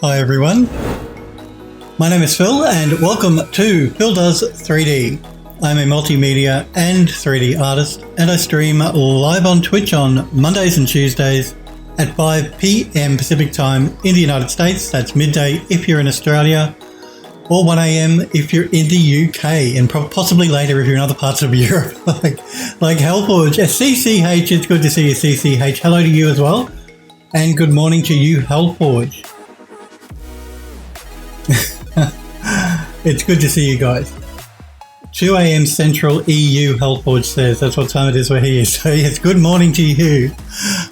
Hi everyone, my name is Phil and welcome to Phil Does 3D. I'm a multimedia and 3D artist and I stream live on Twitch on Mondays and Tuesdays at 5 PM Pacific time in the United States. That's midday if you're in Australia, or 1 AM if you're in the UK, and possibly later if you're in other parts of Europe, like Hellforge. CCH, it's good to see you, CCH. Hello to you as well. And good morning to you, Hellforge. It's good to see you guys. 2 AM Central EU, Hellforge says. That's what time it is where he is. So yes, good morning to you.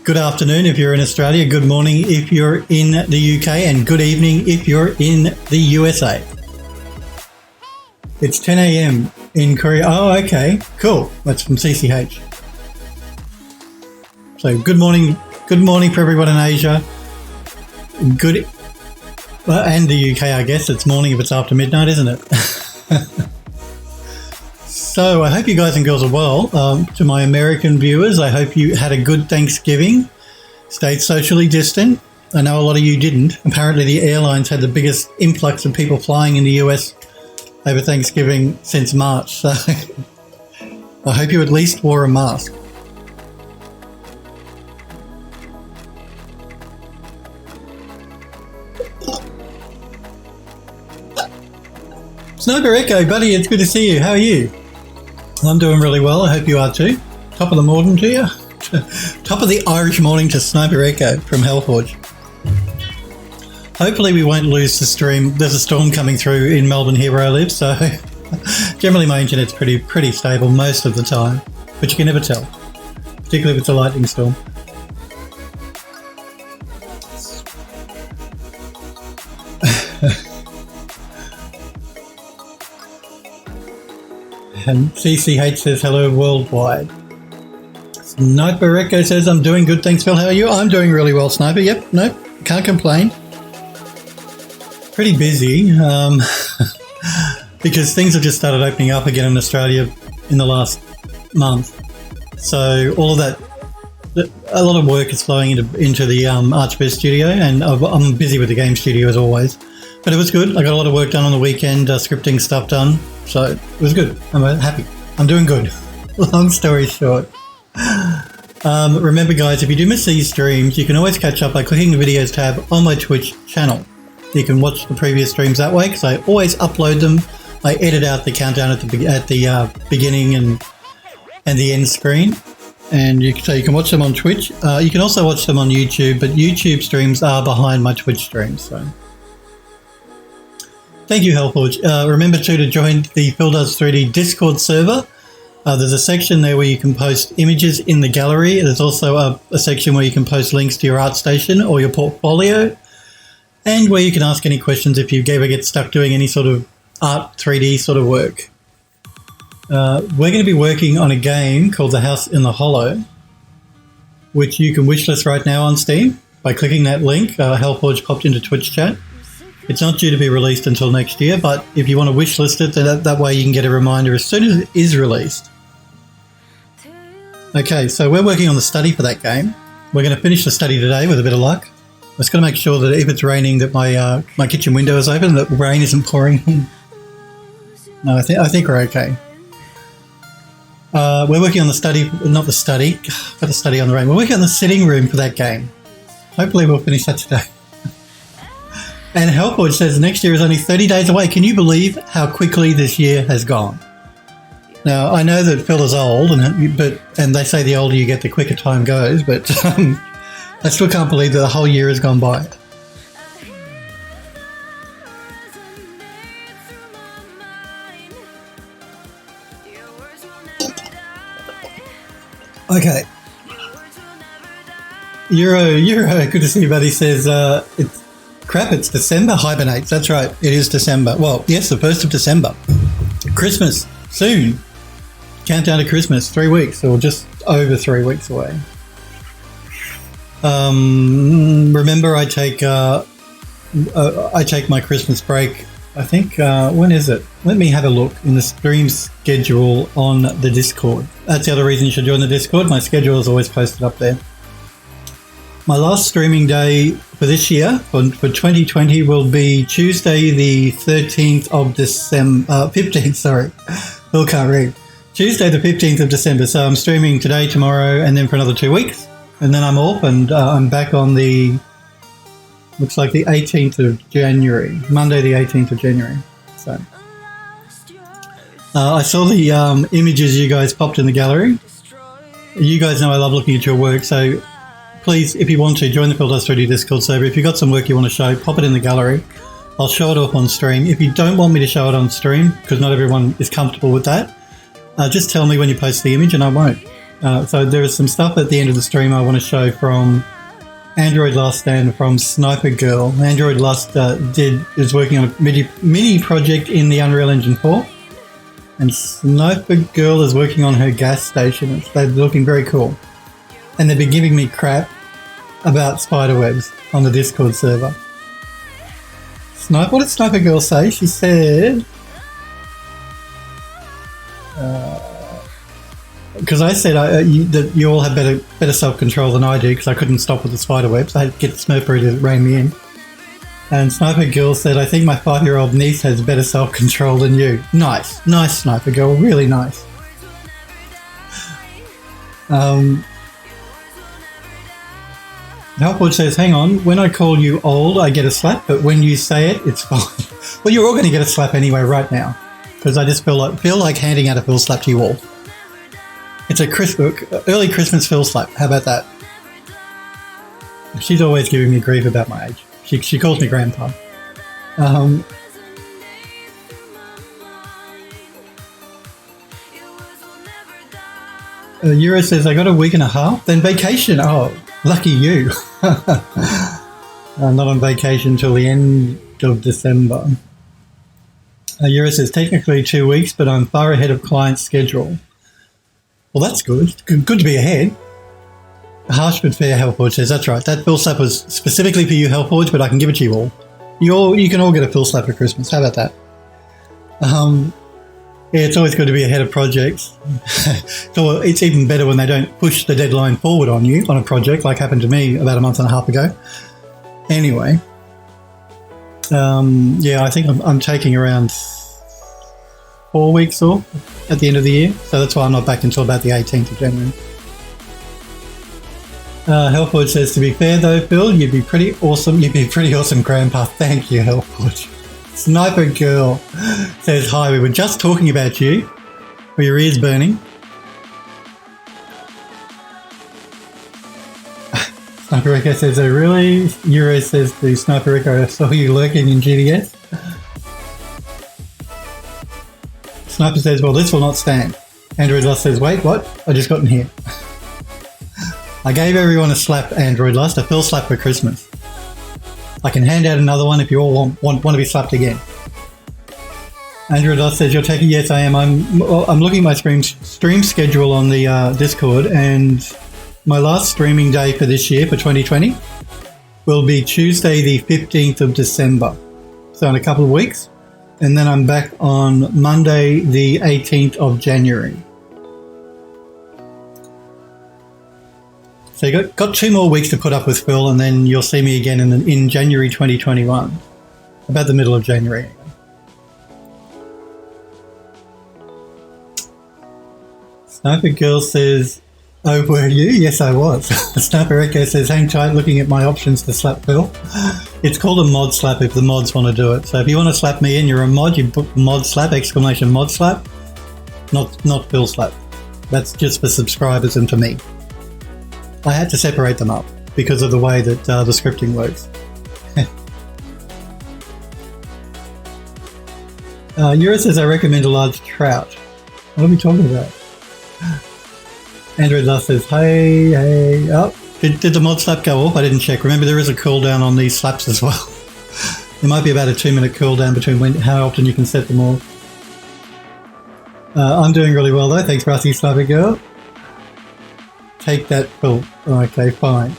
Good afternoon if you're in Australia. Good morning if you're in the UK. And good evening if you're in the USA. It's 10 AM in Korea. Oh, okay. Cool. That's from CCH. So good morning for everyone in Asia. Good. Well, and the UK, I guess. It's morning if it's after midnight, isn't it? So I hope you guys and girls are well. To my American viewers, I hope you had a good Thanksgiving, stayed socially distant. I know a lot of you didn't. Apparently the airlines had the biggest influx of people flying in the US over Thanksgiving since March. So I hope you at least wore a mask. Sniper Echo, buddy, it's good to see you. How are you? I'm doing really well. I hope you are too. Top of the morning to you. Top of the Irish morning to Sniper Echo from Hellforge. Hopefully we won't lose the stream. There's a storm coming through in Melbourne here where I live, so generally my internet's pretty stable most of the time, but you can never tell, particularly if it's a lightning storm. And CCH says hello worldwide. Sniper Echo says I'm doing good, thanks Phil. How are you? I'm doing really well, Sniper. Yep, nope, can't complain. Pretty busy because things have just started opening up again in Australia in the last month. So all of that, a lot of work is flowing into the Archviz studio, and I'm busy with the game studio as always. But it was good. I got a lot of work done on the weekend, scripting stuff done. So it was good. I'm happy. I'm doing good. Long story short. Remember guys, if you do miss these streams, you can always catch up by clicking the videos tab on my Twitch channel. You can watch the previous streams that way because I always upload them. I edit out the countdown at the beginning and the end screen. And so you can watch them on Twitch. You can also watch them on YouTube, but YouTube streams are behind my Twitch streams. So thank you, Hellforge. Remember too to join the Phil Does 3D Discord server. There's a section there where you can post images in the gallery. There's also a section where you can post links to your ArtStation or your portfolio, and where you can ask any questions if you ever get stuck doing any sort of art 3D sort of work. We're going to be working on a game called The House in the Hollow, which you can wishlist right now on Steam by clicking that link. Hellforge popped into Twitch chat. It's not due to be released until next year, but if you want to wishlist it, then that way you can get a reminder as soon as it is released. Okay, so we're working on the study for that game. We're going to finish the study today with a bit of luck. I'm just going to make sure that if it's raining that my kitchen window is open and that rain isn't pouring in. No, I think we're okay. We're working on the study, not the study. Got the study on the rain. We're working on the sitting room for that game. Hopefully we'll finish that today. And Hellforge says next year is only 30 days away. Can you believe how quickly this year has gone? Now, I know that Phil is old, and they say the older you get, the quicker time goes, but I still can't believe that the whole year has gone by. Okay. Euro, good to see you, buddy, says it's December, hibernates. That's right, it is December. Well, yes, the 1st of December. Christmas, soon. Countdown to Christmas, 3 weeks, or just over 3 weeks away. Remember, I take my Christmas break, I think, when is it? Let me have a look in the stream schedule on the Discord. That's the other reason you should join the Discord. My schedule is always posted up there. My last streaming day for this year, for 2020, will be Tuesday the 13th of December, 15th, sorry. Bill can't read. Tuesday the 15th of December. So I'm streaming today, tomorrow, and then for another 2 weeks. And then I'm off, and I'm back on the, looks like the 18th of January, Monday the 18th of January. So I saw the images you guys popped in the gallery. You guys know I love looking at your work, so please, if you want to, join the Phil Does 3D Discord server. If you've got some work you want to show, pop it in the gallery. I'll show it off on stream. If you don't want me to show it on stream, because not everyone is comfortable with that, just tell me when you post the image and I won't. So there is some stuff at the end of the stream I want to show from Android Lust and from Sniper Girl. Android Lust is working on a mini project in the Unreal Engine 4, and Sniper Girl is working on her gas station. They're looking very cool. And they've been giving me crap about spiderwebs on the Discord server. What did Sniper Girl say? She said, because I said that you all have better self-control than I do, because I couldn't stop with the spiderwebs. I had to get the Smurfberry to rein me in. And Sniper Girl said, I think my 5-year-old niece has better self-control than you. Nice. Nice, Sniper Girl. Really nice. Helpwood says, hang on, when I call you old, I get a slap, but when you say it, it's fine. Well, you're all going to get a slap anyway right now, because I just feel like handing out a Phil slap to you all. It's a early Christmas Phil slap. How about that? She's always giving me grief about my age. She calls me grandpa. Euro says, I got a week and a half, then vacation. Oh, lucky you. I'm not on vacation till the end of December. Euro says, technically 2 weeks, but I'm far ahead of client schedule. Well, that's good. Good to be ahead. Harsh but fair, Hellforge says, that's right. That Phil slap was specifically for you, Hellforge, but I can give it to you all. You can all get a Phil slap for Christmas. How about that? Yeah, it's always good to be ahead of projects. So it's even better when they don't push the deadline forward on you on a project, like happened to me about a month and a half ago. Anyway, yeah, I think I'm taking around 4 weeks off at the end of the year, so that's why I'm not back until about the 18th of January. Hellforge says, to be fair though, Phil, you'd be pretty awesome. You'd be pretty awesome, Grandpa. Thank you, Hellforge. Sniper Girl says, hi, we were just talking about you. Were your ears burning? Sniper Echo says, oh really? Euro says to Sniper Echo, I saw you lurking in GDS. Sniper says, well, this will not stand. Android Lust says, wait, what? I just got in here. I gave everyone a slap, Android Lust, a Phil slap for Christmas. I can hand out another one if you all want to be slapped again. Android Lust says, you're taking, yes, I am. I'm looking at my stream schedule on the Discord, and my last streaming day for this year, for 2020, will be Tuesday the 15th of December. So in a couple of weeks. And then I'm back on Monday the 18th of January. So you got 2 more weeks to put up with Phil, and then you'll see me again in January 2021, about the middle of January. Sniper Girl says, oh, were you? Yes, I was. Sniper Echo says, hang tight, looking at my options to slap Phil. It's called a mod slap if the mods want to do it. So if you want to slap me in, you're a mod, you put mod slap, exclamation mod slap, not Phil slap. That's just for subscribers and for me. I had to separate them up because of the way that the scripting works. Euro says, I recommend a large trout. What are we talking about? Android Lust says, hey. Oh, did the mod slap go off? I didn't check. Remember, there is a cooldown on these slaps as well. There might be about a 2-minute cooldown between how often you can set them off. I'm doing really well though. Thanks, Rusty Sniper Girl. Take that, Phil. Oh, okay, fine.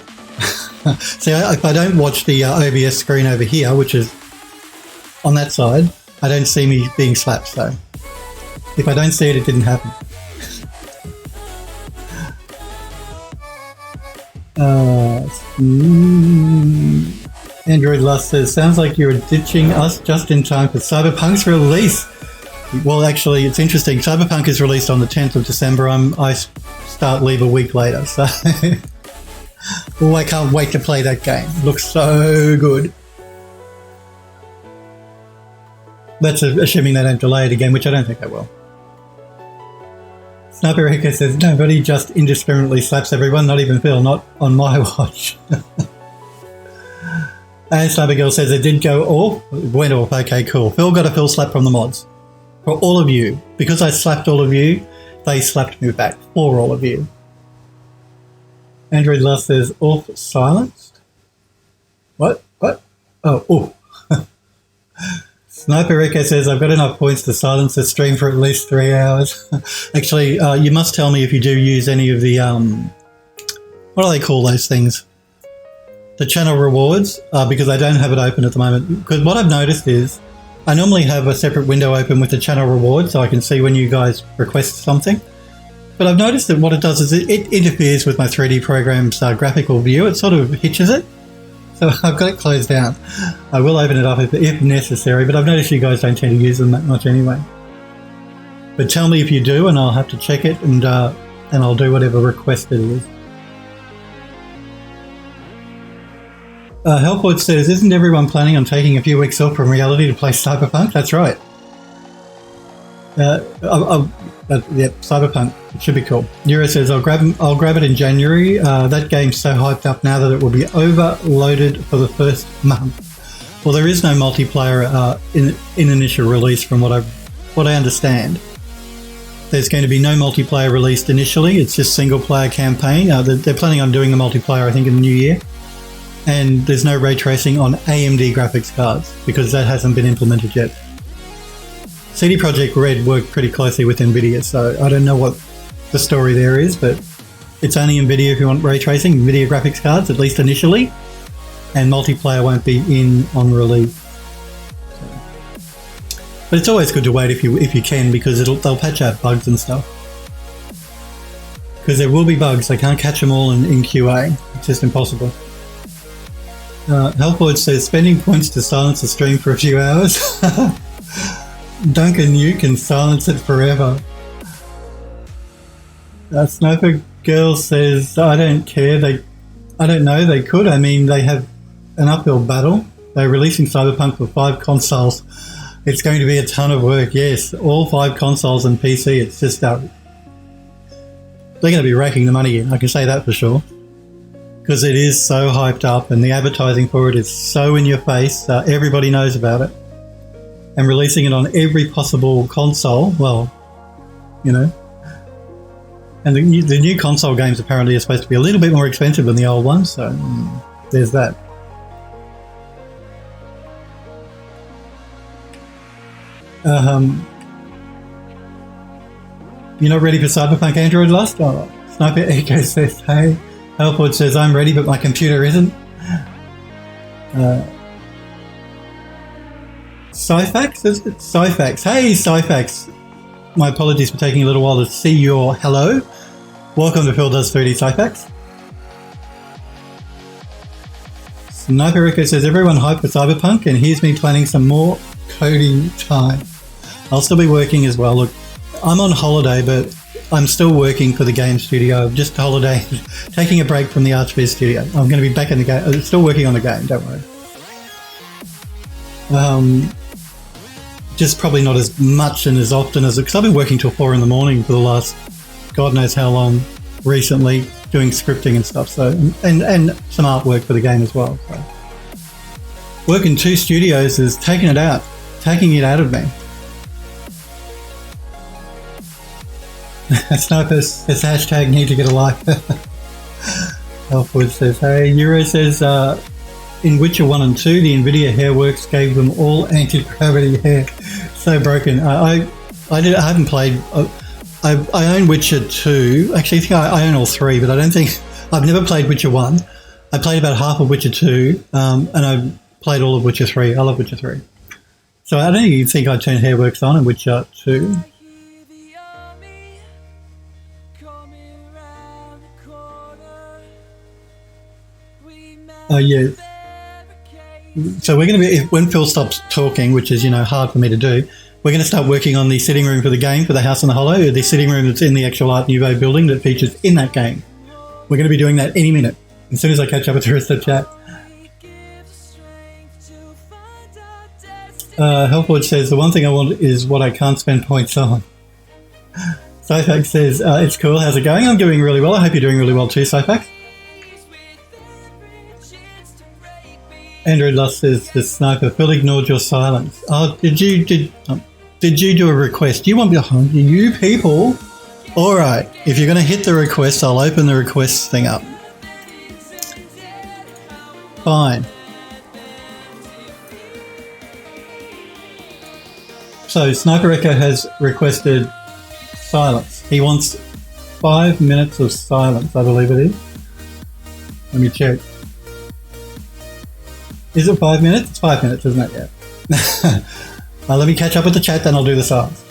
See, if I don't watch the OBS screen over here, which is on that side, I don't see me being slapped, so if I don't see it, it didn't happen. Android Lust says, sounds like you're ditching us just in time for Cyberpunk's release. Well, actually, it's interesting. Cyberpunk is released on the 10th of December. I start leave a week later, so oh, I can't wait to play that game. It looks so good. That's assuming they don't delay it again, which I don't think they will. Sniper Rico says, nobody just indiscriminately slaps everyone, not even Phil, not on my watch. And Sniper Girl says it did go off. It went off. Okay, cool. Phil got a Phil slap from the mods. For all of you. Because I slapped all of you, they slapped me back. For all of you. Android Lust says, off silenced? What? What? Oh. Sniper Rico says, I've got enough points to silence the stream for at least 3 hours. Actually, you must tell me if you do use any of the, what do they call those things? The channel rewards, because I don't have it open at the moment. Because what I've noticed is I normally have a separate window open with the channel reward so I can see when you guys request something. But I've noticed that what it does is it interferes with my 3D program's graphical view. It sort of hitches it. So I've got it closed down. I will open it up if necessary, but I've noticed you guys don't tend to use them that much anyway. But tell me if you do and I'll have to check it and I'll do whatever request it is. Hellport says, isn't everyone planning on taking a few weeks off from reality to play Cyberpunk? That's right. Yep, Cyberpunk. It should be cool. Euro says, I'll grab it in January. That game's so hyped up now that it will be overloaded for the first month. Well, there is no multiplayer in initial release from what I understand. There's going to be no multiplayer released initially. It's just single player campaign. They're planning on doing the multiplayer, I think, in the new year. And there's no ray tracing on AMD graphics cards because that hasn't been implemented yet. CD Projekt Red worked pretty closely with NVIDIA, so I don't know what the story there is, but it's only NVIDIA if you want ray tracing, NVIDIA graphics cards, at least initially, and multiplayer won't be in on release. So. But it's always good to wait if you can, because they'll patch out bugs and stuff. Because there will be bugs, they can't catch them all in QA, it's just impossible. Hellboard says, spending points to silence the stream for a few hours. Duncan, you can silence it forever. Sniper Girl says, I don't care. I don't know, they could. I mean, they have an uphill battle. They're releasing Cyberpunk for 5 consoles. It's going to be a ton of work, yes. All 5 consoles and PC. It's just, they're going to be raking the money in, I can say that for sure. Because it is so hyped up and the advertising for it is so in your face. Everybody knows about it. And releasing it on every possible console, well, you know. And the new console games apparently are supposed to be a little bit more expensive than the old ones, so there's that. You're not ready for Cyberpunk Android Lust? Oh, Sniper Echo says, hey. Hellford says, I'm ready, but my computer isn't. Cyfax, is it? Cyfax. Hey, Cyfax. My apologies for taking a little while to see your hello. Welcome to Phil Does 3D, Cyfax. Sniper Rico says, everyone hyped for Cyberpunk, and here's me planning some more coding time. I'll still be working as well. Look, I'm on holiday, but I'm still working for the game studio. Just holiday, taking a break from the ArchViz studio. I'm going to be back in the game. I'm still working on the game, don't worry. Just probably not as much and as often as, because I've been working till 4 in the morning for the last God knows how long recently, doing scripting and stuff. So, and some artwork for the game as well. So. Working 2 studios is taking it out of me. Sniper says hashtag need to get a life. Elfwood says, hey. Euro says, in Witcher 1 and 2, the NVIDIA Hairworks gave them all anti-gravity hair. So broken. I haven't played. I own Witcher 2. Actually, I think I own all 3, but I don't think I've never played Witcher 1. I played about half of Witcher 2, and I've played all of Witcher 3. I love Witcher 3. So I don't even think I'd turn Hairworks on in Witcher 2. Yeah. So we're going to be, when Phil stops talking, which is, hard for me to do, we're going to start working on the sitting room for the game, for the House on the Hollow, the sitting room that's in the actual Art Nouveau building that features in that game. We're going to be doing that any minute, as soon as I catch up with the rest of the chat. Helpwood says, the one thing I want is what I can't spend points on. Cyfax says, it's cool. How's it going? I'm doing really well. I hope you're doing really well too, Cyfax. Andrew Lust says, the sniper, Phil ignored your silence. Oh, did you do a request? You want behind you people? All right. If you're going to hit the request, I'll open the request thing up. Fine. So Sniper Echo has requested silence. He wants 5 minutes of silence, I believe it is. Let me check. Is it 5 minutes? It's 5 minutes, isn't it? Yeah. Let me catch up with the chat, then I'll do the silence.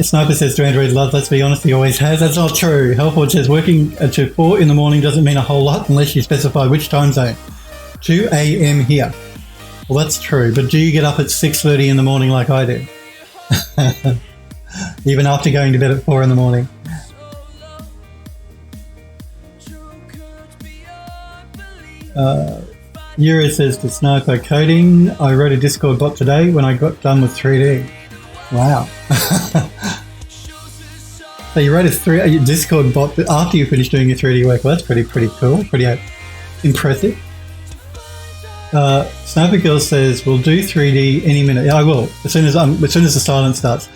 Sniper says to Android Love, let's be honest, he always has. That's not true. Helpford says working to 4 in the morning doesn't mean a whole lot unless you specify which time zone. 2 a.m. here. Well, that's true, but do you get up at 6:30 in the morning like I do? Even after going to bed at 4 in the morning. Euro says to Sniper coding, I wrote a Discord bot today when I got done with 3D. Wow. So you wrote a Discord bot after you finished doing your 3D work. Well, that's pretty cool, pretty impressive. Sniper Girl says, we'll do 3D any minute. Yeah, I will, as soon as the silence starts.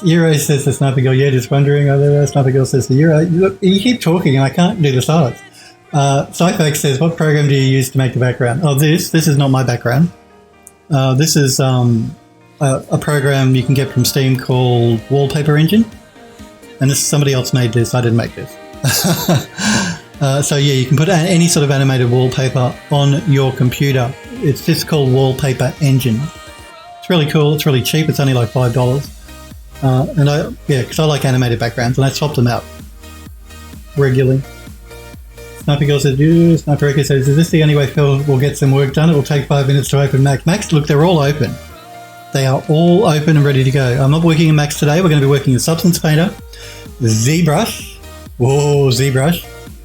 Euro says to Sniper Girl, yeah, just wondering. Sniper Girl says to Euro, look, you keep talking and I can't do the silence. Cyfax says, what program do you use to make the background? Oh, this is not my background. This is a program you can get from Steam called Wallpaper Engine. And somebody else made this. I didn't make this. So yeah, you can put any sort of animated wallpaper on your computer. It's just called Wallpaper Engine. It's really cool. It's really cheap. It's only like $5. Because I like animated backgrounds and I swap them out regularly. Sniper Girl says, Sniper Echo says, is this the only way Phil will get some work done? It will take 5 minutes to open Mac. Macs, look, they're all open. They are all open and ready to go. I'm not working in Macs today. We're going to be working in Substance Painter, Zbrush,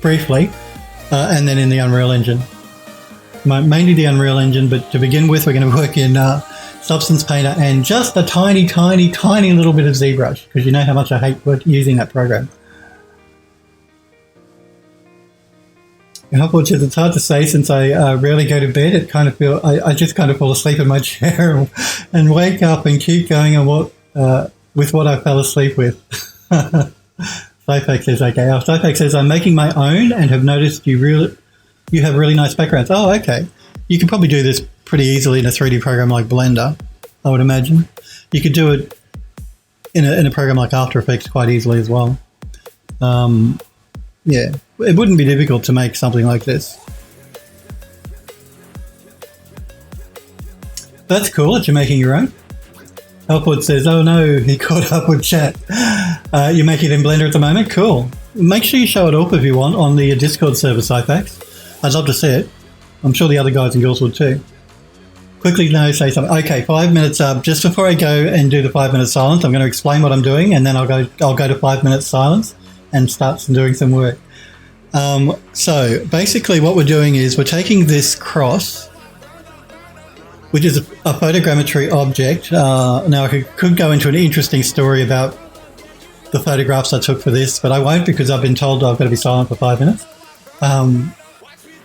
briefly, and then in the Unreal Engine. Mainly the Unreal Engine, but to begin with, we're going to work in Substance Painter and just a tiny little bit of Zbrush, because you know how much I hate using that program. Unfortunately, it's hard to say since I rarely go to bed. It kind of I just kind of fall asleep in my chair and wake up and keep going on with what I fell asleep with. Cyfax says, okay. Cyfax says, I'm making my own and have noticed you have really nice backgrounds. Oh, okay. You can probably do this pretty easily in a 3D program like Blender, I would imagine. You could do it in a program like After Effects quite easily as well. Yeah, it wouldn't be difficult to make something like this. That's cool that you're making your own. Helpwood says, oh no, he caught up with chat. You're making it in Blender at the moment? Cool. Make sure you show it up if you want on the Discord server, Cyfax. I'd love to see it. I'm sure the other guys and girls would too. Quickly, say something. Okay, 5 minutes up. Just before I go and do the 5 minute silence, I'm going to explain what I'm doing, and then I'll go to 5 minutes silence and start doing some work. So basically what we're doing is we're taking this cross, which is a photogrammetry object. Now I could go into an interesting story about the photographs I took for this, but I won't because I've been told I've got to be silent for 5 minutes.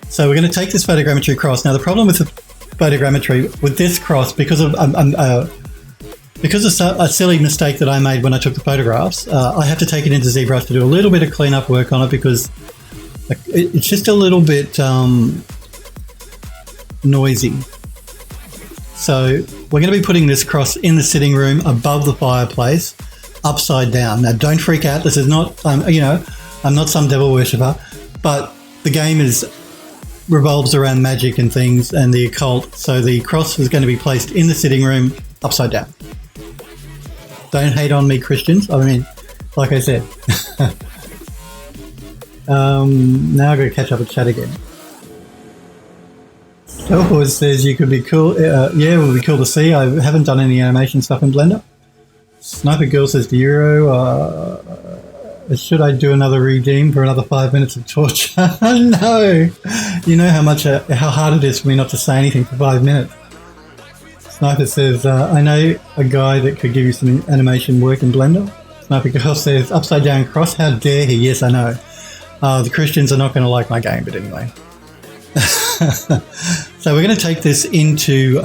So we're going to take this photogrammetry cross. Now the problem with the photogrammetry with this cross, because of a silly mistake that I made when I took the photographs, I have to take it into Zbrush to do a little bit of cleanup work on it because it's just a little bit noisy. So we're going to be putting this cross in the sitting room above the fireplace, upside down. Now don't freak out. This is not, I'm not some devil worshipper, but the game revolves around magic and things and the occult. So the cross is going to be placed in the sitting room upside down. Don't hate on me, Christians. I mean, like I said. Now I've got to catch up with chat again. Star says you could be cool. Yeah, it would be cool to see. I haven't done any animation stuff in Blender. Sniper Girl says to Euro, should I do another redeem for another 5 minutes of torture? No! You know how hard it is for me not to say anything for 5 minutes. Sniper says, I know a guy that could give you some animation work in Blender. Sniper Girl says, upside down cross, how dare he? Yes, I know. The Christians are not going to like my game, but anyway. So we're going to take this into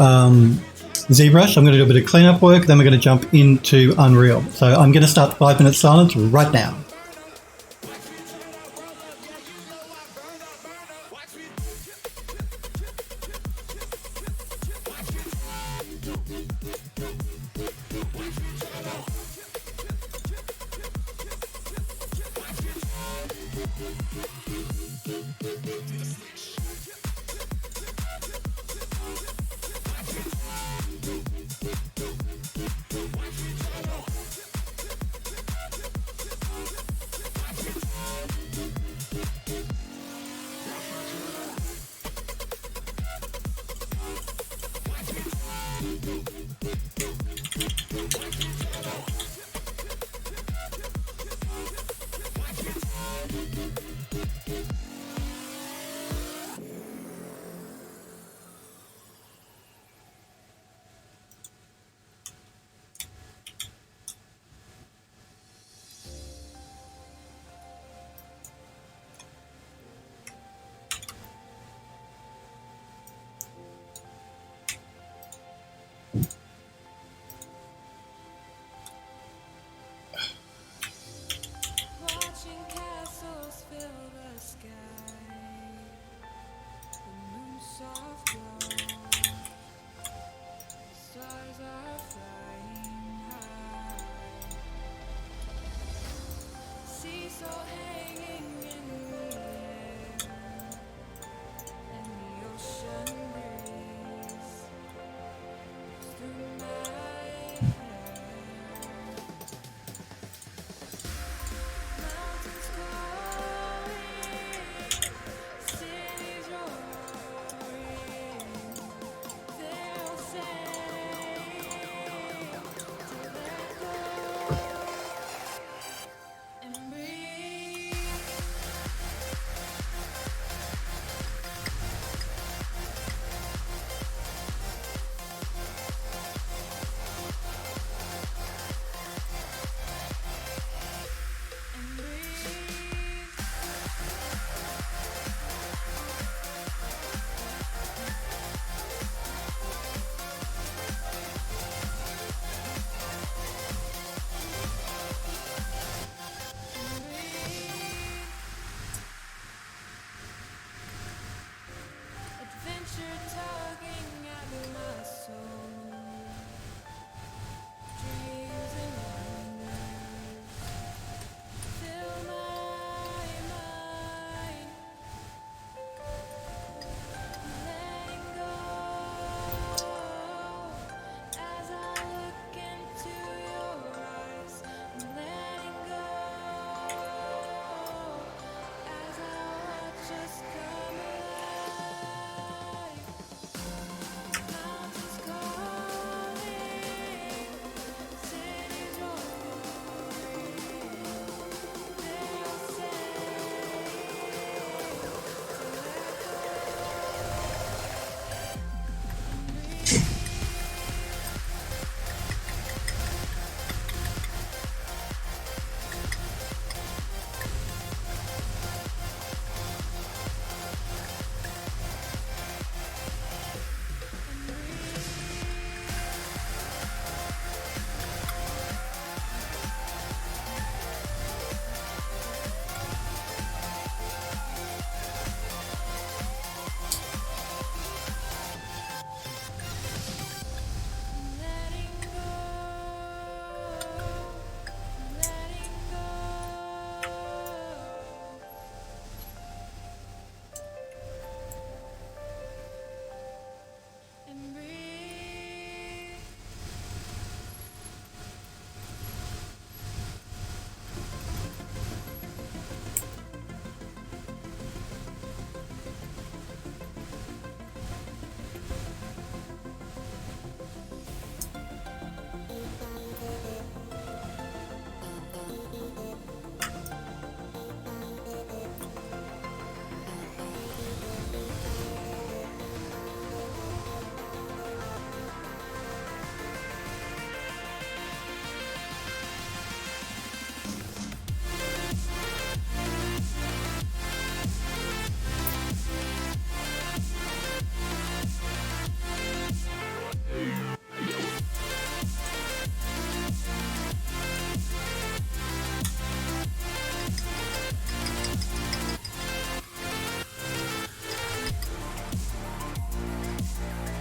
Zbrush. I'm going to do a bit of cleanup work, then we're going to jump into Unreal. So I'm going to start 5 minute silence right now.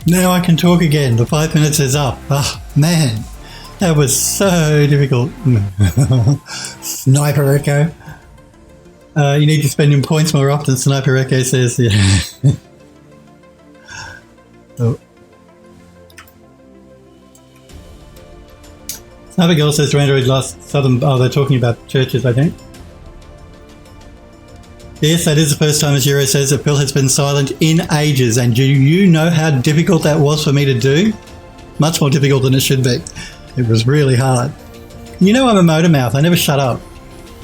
Now I can talk again. The 5 minutes is up. Oh, man. That was so difficult. Sniper Echo. You need to spend your points more often, Sniper Echo says. Yeah. Oh. Sniper Girl says to Android last Southern... Oh, they're talking about churches, I think. Yes, that is the first time, as Euro says, that Phil has been silent in ages. And do you know how difficult that was for me to do? Much more difficult than it should be. It was really hard. You know I'm a motor mouth. I never shut up.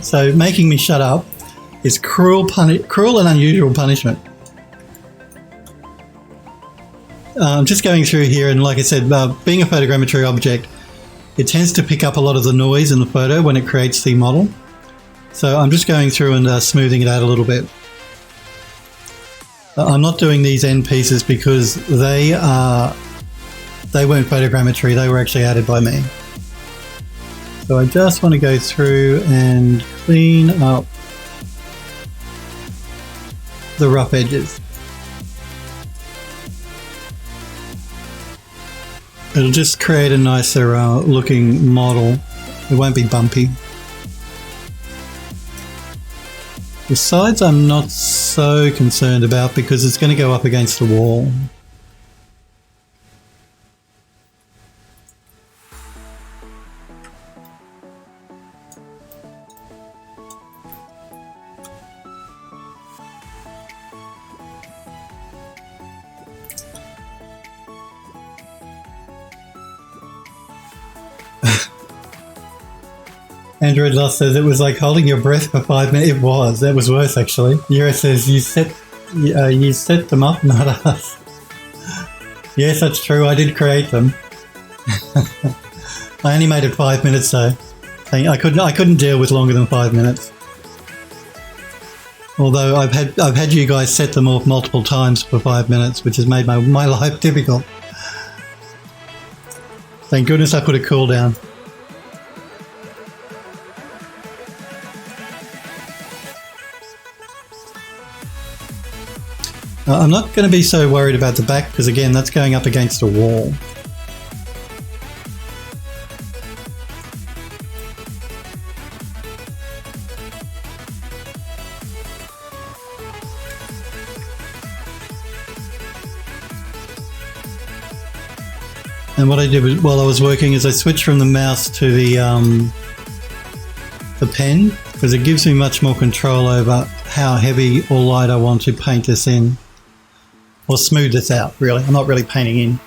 So making me shut up is cruel and unusual punishment. I'm just going through here, and like I said, being a photogrammetry object, it tends to pick up a lot of the noise in the photo when it creates the model. So I'm just going through and smoothing it out a little bit. I'm not doing these end pieces because they weren't photogrammetry, they were actually added by me. So I just want to go through and clean up the rough edges. It'll just create a nicer looking model. It won't be bumpy. The sides I'm not so concerned about because it's going to go up against the wall. Android Lost says it was like holding your breath for 5 minutes. It was. That was worse, actually. Yura says you set them up, not us. Yes, that's true. I did create them. I only made it 5 minutes, though. I couldn't deal with longer than 5 minutes. Although I've had you guys set them off multiple times for 5 minutes, which has made my life difficult. Thank goodness I put a cooldown. I'm not going to be so worried about the back because, again, that's going up against a wall. And what I did while I was working is I switched from the mouse to the pen because it gives me much more control over how heavy or light I want to paint this in. Or smooth this out, really. I'm not really painting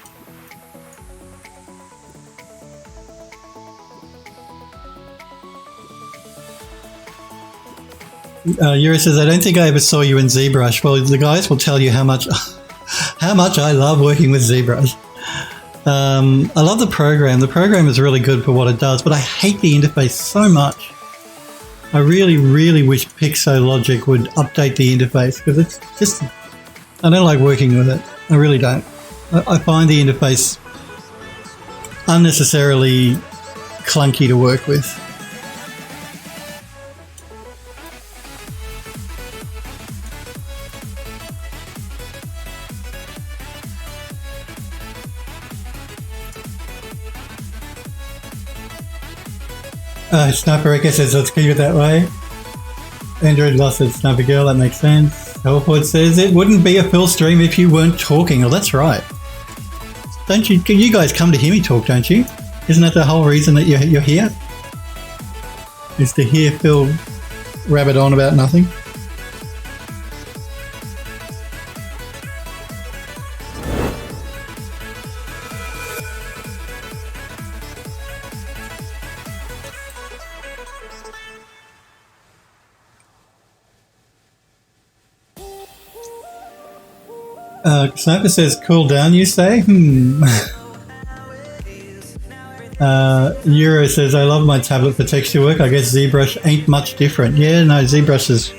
in. Yuri says, I don't think I ever saw you in Zbrush. Well, the guys will tell you how much I love working with Zbrush. I love the program. The program is really good for what it does, but I hate the interface so much. I really, really wish Pixologic would update the interface because it's just... I don't like working with it. I really don't. I find the interface unnecessarily clunky to work with. Sniper Echo says, let's keep it that way. Android Lost says, Sniper Girl, that makes sense. Hellford says, it wouldn't be a full stream if you weren't talking. Oh, that's right. Don't you? You guys come to hear me talk, don't you? Isn't that the whole reason that you're here? Is to hear Phil rabbit on about nothing? Sniper says, cool down, you say? Euro says, I love my tablet for texture work. I guess ZBrush ain't much different. Yeah, no, ZBrush is...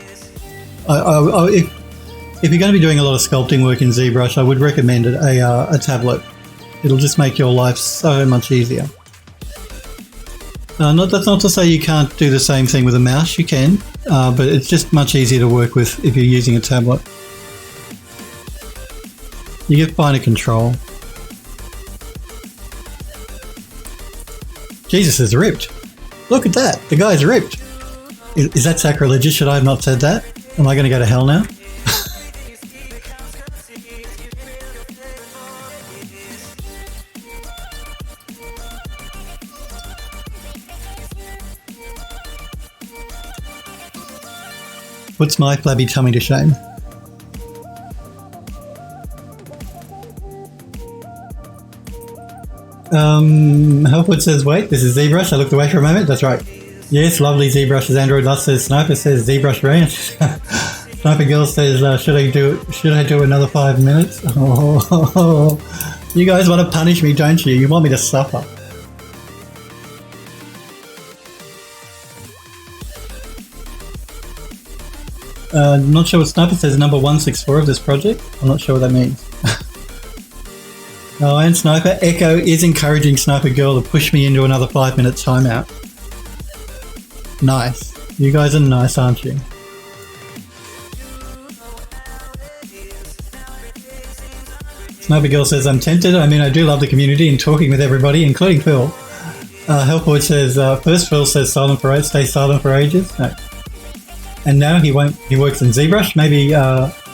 if you're going to be doing a lot of sculpting work in ZBrush, I would recommend a tablet. It'll just make your life so much easier. That's not to say you can't do the same thing with a mouse. You can, but it's just much easier to work with if you're using a tablet. You get finer control. Jesus is ripped. Look at that. The guy's ripped. Is that sacrilegious? Should I have not said that? Am I going to go to hell now? Puts my flabby tummy to shame. Helpwood says, wait, this is Zbrush. I looked away for a moment. That's right. Yes, lovely Zbrush is Android Lust says, Sniper says Zbrush range. Sniper Girl says, should I do another 5 minutes? Oh, you guys want to punish me, don't you? You want me to suffer. Not sure what Sniper says, number 164 of this project. I'm not sure what that means. Oh, and Sniper Echo is encouraging Sniper Girl to push me into another 5 minute timeout. Nice. You guys are nice, aren't you? Sniper Girl says, I'm tempted. I mean, I do love the community and talking with everybody, including Phil. Hellboy says, first Phil says silent for stay silent for ages. No. And now he won't. He works in Zbrush.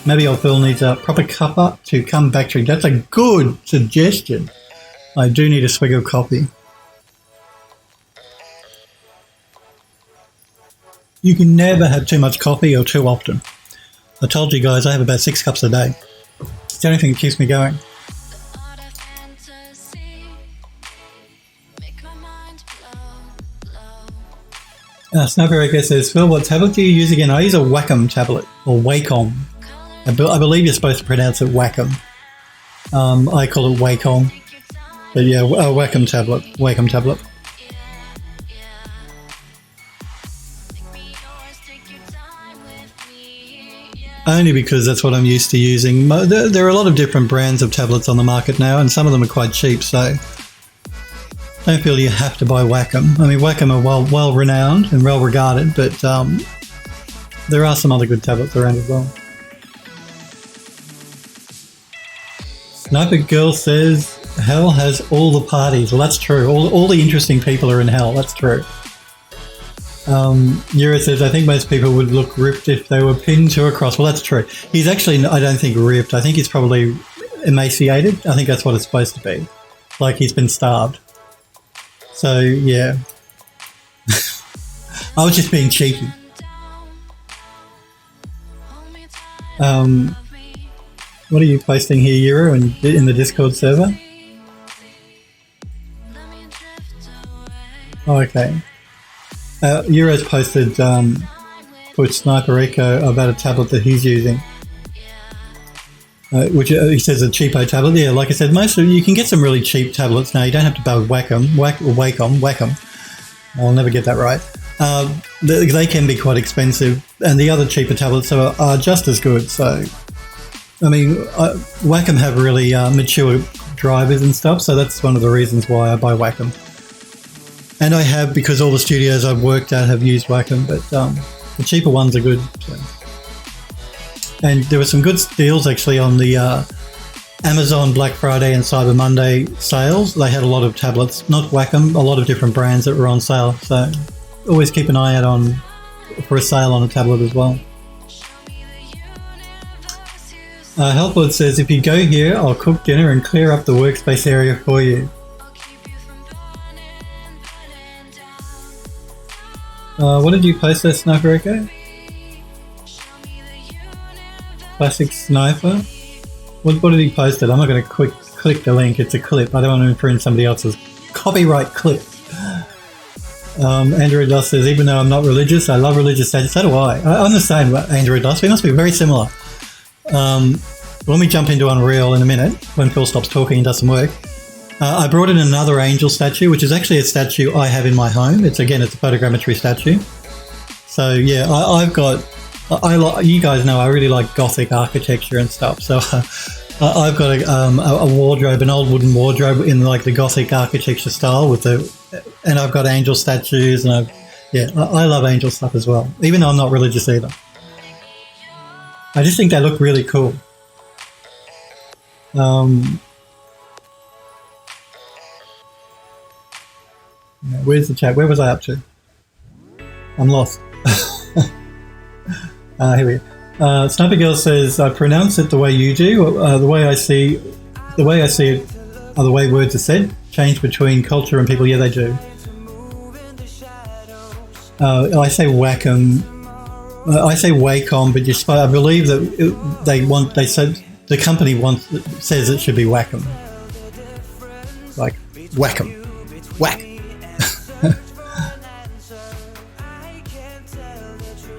Maybe old Phil needs a proper cuppa to come back to. That's a good suggestion. I do need a swig of coffee. You can never have too much coffee or too often. I told you guys I have about 6 cups a day. It's the only thing that keeps me going. Sniper Echo says, Phil, what tablet do you use again? I use a Wacom tablet, or Wacom. I believe you're supposed to pronounce it Wacom. I call it Wacom. But yeah, a Wacom tablet. Wacom tablet. Only because that's what I'm used to using. There are a lot of different brands of tablets on the market now, and some of them are quite cheap, so don't feel you have to buy Wacom. I mean, Wacom are well renowned and well regarded, but there are some other good tablets around as well. Sniper Girl says, hell has all the parties. Well, that's true. All the interesting people are in hell. That's true. Euro says, I think most people would look ripped if they were pinned to a cross. Well, that's true. He's actually, I don't think ripped. I think he's probably emaciated. I think that's what it's supposed to be. Like he's been starved. So, yeah. I was just being cheeky. What are you posting here, Euro, in the Discord server? Oh, okay. Euro's posted for Sniper Echo about a tablet that he's using. Which he says a cheapo tablet. Yeah, like I said, you can get some really cheap tablets now. You don't have to buy Wacom. I'll never get that right. They can be quite expensive, and the other cheaper tablets are just as good. So, I mean, Wacom have really mature drivers and stuff, so that's one of the reasons why I buy Wacom. And I have, because all the studios I've worked at have used Wacom, but the cheaper ones are good. So. And there were some good deals actually on the Amazon Black Friday and Cyber Monday sales. They had a lot of tablets, not Wacom, a lot of different brands that were on sale. So always keep an eye out for a sale on a tablet as well. Helpwood says, if you go here, I'll cook dinner and clear up the workspace area for you. What did you post there, Sniper Echo? Classic Sniper? What did he post it? I'm not going to click the link. It's a clip. I don't want to infringe somebody else's copyright clip. Android Dust says, even though I'm not religious, I love religious status. So do I. I'm the same, Android Dust. We must be very similar. When we jump into Unreal in a minute, when Phil stops talking and does some work, I brought in another angel statue, which is actually a statue I have in my home. It's a photogrammetry statue. So yeah, you guys know I really like Gothic architecture and stuff. So I've got a wardrobe, an old wooden wardrobe in like the Gothic architecture style and I've got angel statues, and I love angel stuff as well, even though I'm not religious either. I just think they look really cool. Where's the chat? Where was I up to? I'm lost. Here we go. Sniper Girl says, I pronounce it the way you do. The way I see it are the way words are said. Change between culture and people. Yeah, they do. I say Wacom. I say Wacom, but I believe that they said the company says it should be Wacom. Like Wacom. Whack.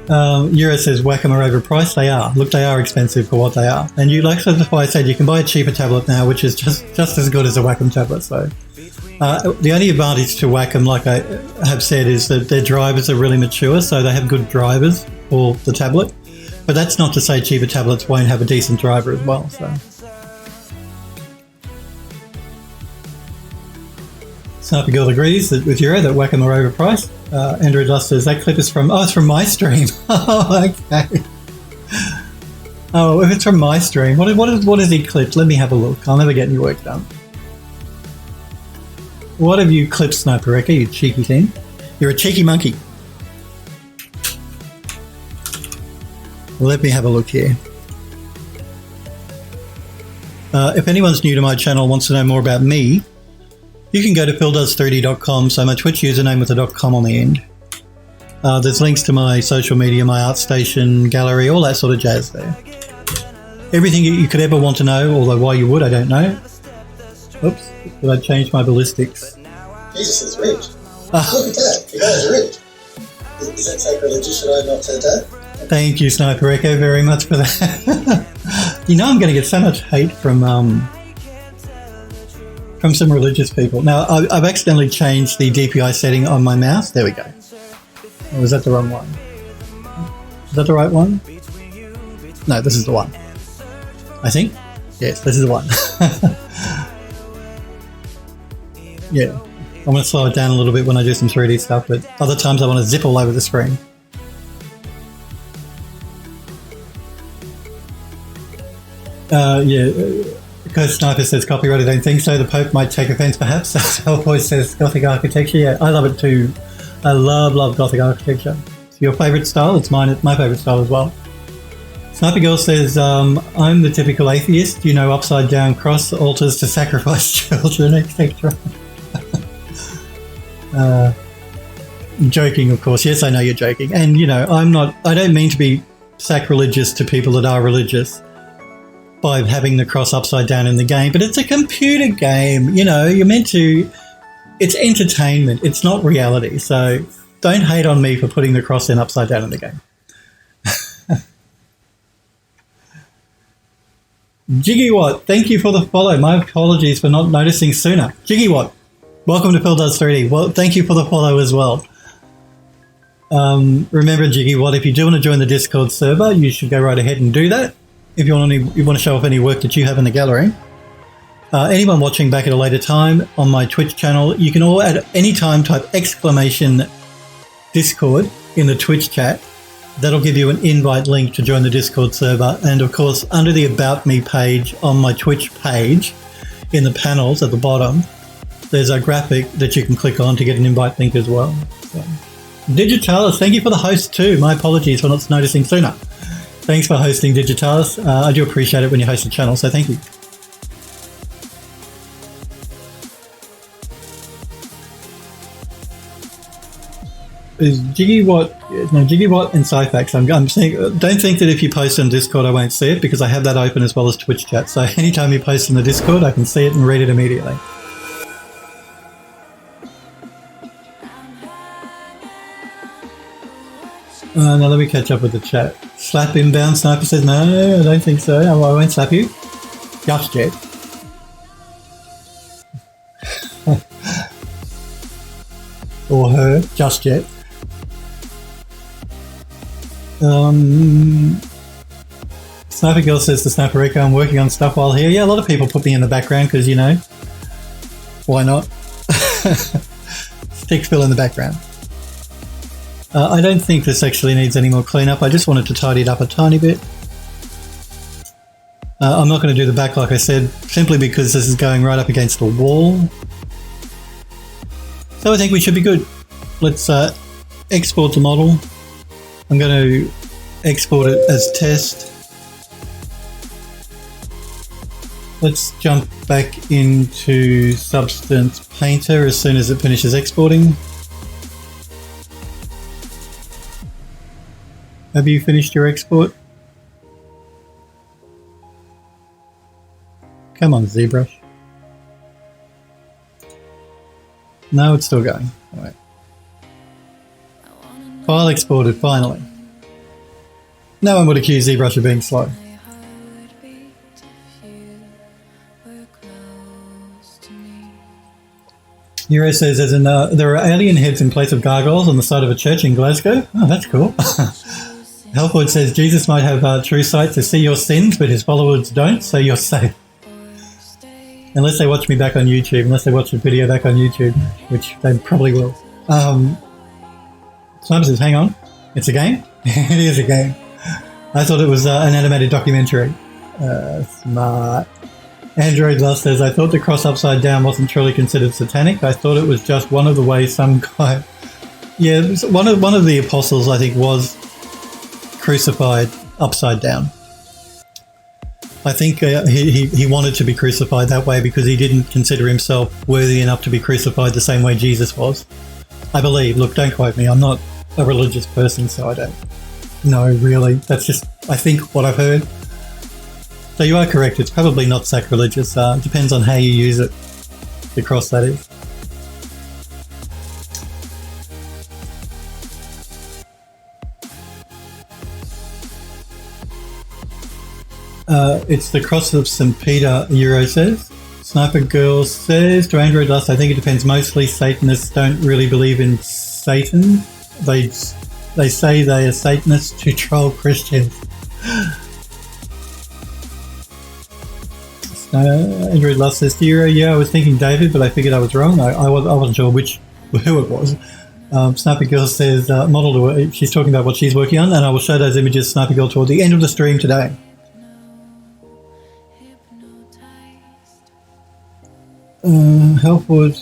Euro says Wacom are overpriced. They are. Look, they are expensive for what they are. And that's why I said you can buy a cheaper tablet now, which is just as good as a Wacom tablet. So the only advantage to Wacom, like I have said, is that their drivers are really mature, so they have good drivers for the tablet. But that's not to say cheaper tablets won't have a decent driver as well. So. Sniper Girl agrees with Euro that Wacom are overpriced. Andrew Dust says that clip is it's from my stream. Oh, okay. Oh, if it's from my stream, what is he clipped? Let me have a look. I'll never get any work done. What have you clipped, Sniper Wrecker, you cheeky thing? You're a cheeky monkey. Let me have a look here. If anyone's new to my channel and wants to know more about me, you can go to phildoes30.com, so my Twitch username with a .com on the end. There's links to my social media, my art station, gallery, all that sort of jazz there. Everything you could ever want to know, although why you would, I don't know. Oops, did I change my ballistics? Jesus is rich. Look at that, you guys are rich. Is that sacrilegious? Should I not say that? Thank you, Sniper Echo, very much for that. You know I'm going to get so much hate from some religious people. Now, I've accidentally changed the DPI setting on my mouse. There we go. Or was that the wrong one? Is that the right one? No, this is the one. I think? Yes, this is the one. Yeah. I'm going to slow it down a little bit when I do some 3D stuff, but other times I want to zip all over the screen. Ghost Sniper says copyright. I don't think so. The Pope might take offense, perhaps. Hellboy says Gothic architecture. Yeah, I love it too. I love Gothic architecture. It's your favourite style? It's mine. It's my favourite style as well. Sniper Girl says, I'm the typical atheist. You know, upside down cross altars to sacrifice children, etc. Joking, of course. Yes, I know you're joking. And, you know, I don't mean to be sacrilegious to people that are religious by having the cross upside down in the game, but it's a computer game. You know, you're meant to, it's entertainment. It's not reality. So don't hate on me for putting the cross in upside down in the game. Jiggywatt, thank you for the follow. My apologies for not noticing sooner. Jiggywatt, welcome to Phildoes3D. Well, thank you for the follow as well. Remember, Jiggywatt, if you do want to join the Discord server, you should go right ahead and do that. If you want to show off any work that you have in the gallery. Anyone watching back at a later time on my Twitch channel, you can all at any time type !Discord in the Twitch chat. That'll give you an invite link to join the Discord server. And of course, under the About Me page on my Twitch page, in the panels at the bottom, there's a graphic that you can click on to get an invite link as well. So, Digitalis, thank you for the host too. My apologies for not noticing sooner. Thanks for hosting, Digitalis. I do appreciate it when you host the channel, so thank you. Is Jiggywatt and Cyfax. I'm saying, don't think that if you post on Discord I won't see it, because I have that open as well as Twitch chat. So anytime you post in the Discord, I can see it and read it immediately. Now let me catch up with the chat. Slap inbound, Sniper says, no, I don't think so. I won't slap you. Just yet. Or her, just yet. Sniper Girl says to Sniper Echo, I'm working on stuff while here. Yeah, a lot of people put me in the background because, you know, why not? Stick Phil in the background. I don't think this actually needs any more cleanup. I just wanted to tidy it up a tiny bit. I'm not going to do the back like I said, simply because this is going right up against the wall. So I think we should be good. Let's export the model. I'm going to export it as test. Let's jump back into Substance Painter as soon as it finishes exporting. Have you finished your export? Come on, Zbrush. No, it's still going. All right. File exported, finally. No one would accuse Zbrush of being slow. Euro says there are alien heads in place of gargoyles on the side of a church in Glasgow. Oh, that's cool. Helford says Jesus might have true sight to see your sins, but his followers don't, so you're safe. Unless they watch me back on YouTube, unless they watch the video back on YouTube, which they probably will. Sniper says, hang on, it's a game? It is a game. I thought it was an animated documentary. Smart. Android Lust says, I thought the cross upside down wasn't truly considered satanic. I thought it was just one of the ways some guy... Yeah, one of the apostles, I think, was crucified upside down. I think he wanted to be crucified that way because he didn't consider himself worthy enough to be crucified the same way Jesus was. I believe. Look, don't quote me. I'm not a religious person, so I don't know, really. That's just, I think, what I've heard. So you are correct. It's probably not sacrilegious. It depends on how you use it. The cross, that is. It's the cross of St. Peter, Euro says. Sniper Girl says, to Android Lust, I think it depends. Mostly Satanists don't really believe in Satan. They say they are Satanists to troll Christians. Android Lust says, Euro, yeah, I was thinking David, but I figured I was wrong. I wasn't sure who it was. Sniper Girl says, she's talking about what she's working on, and I will show those images, Sniper Girl, toward the end of the stream today. Helpwood,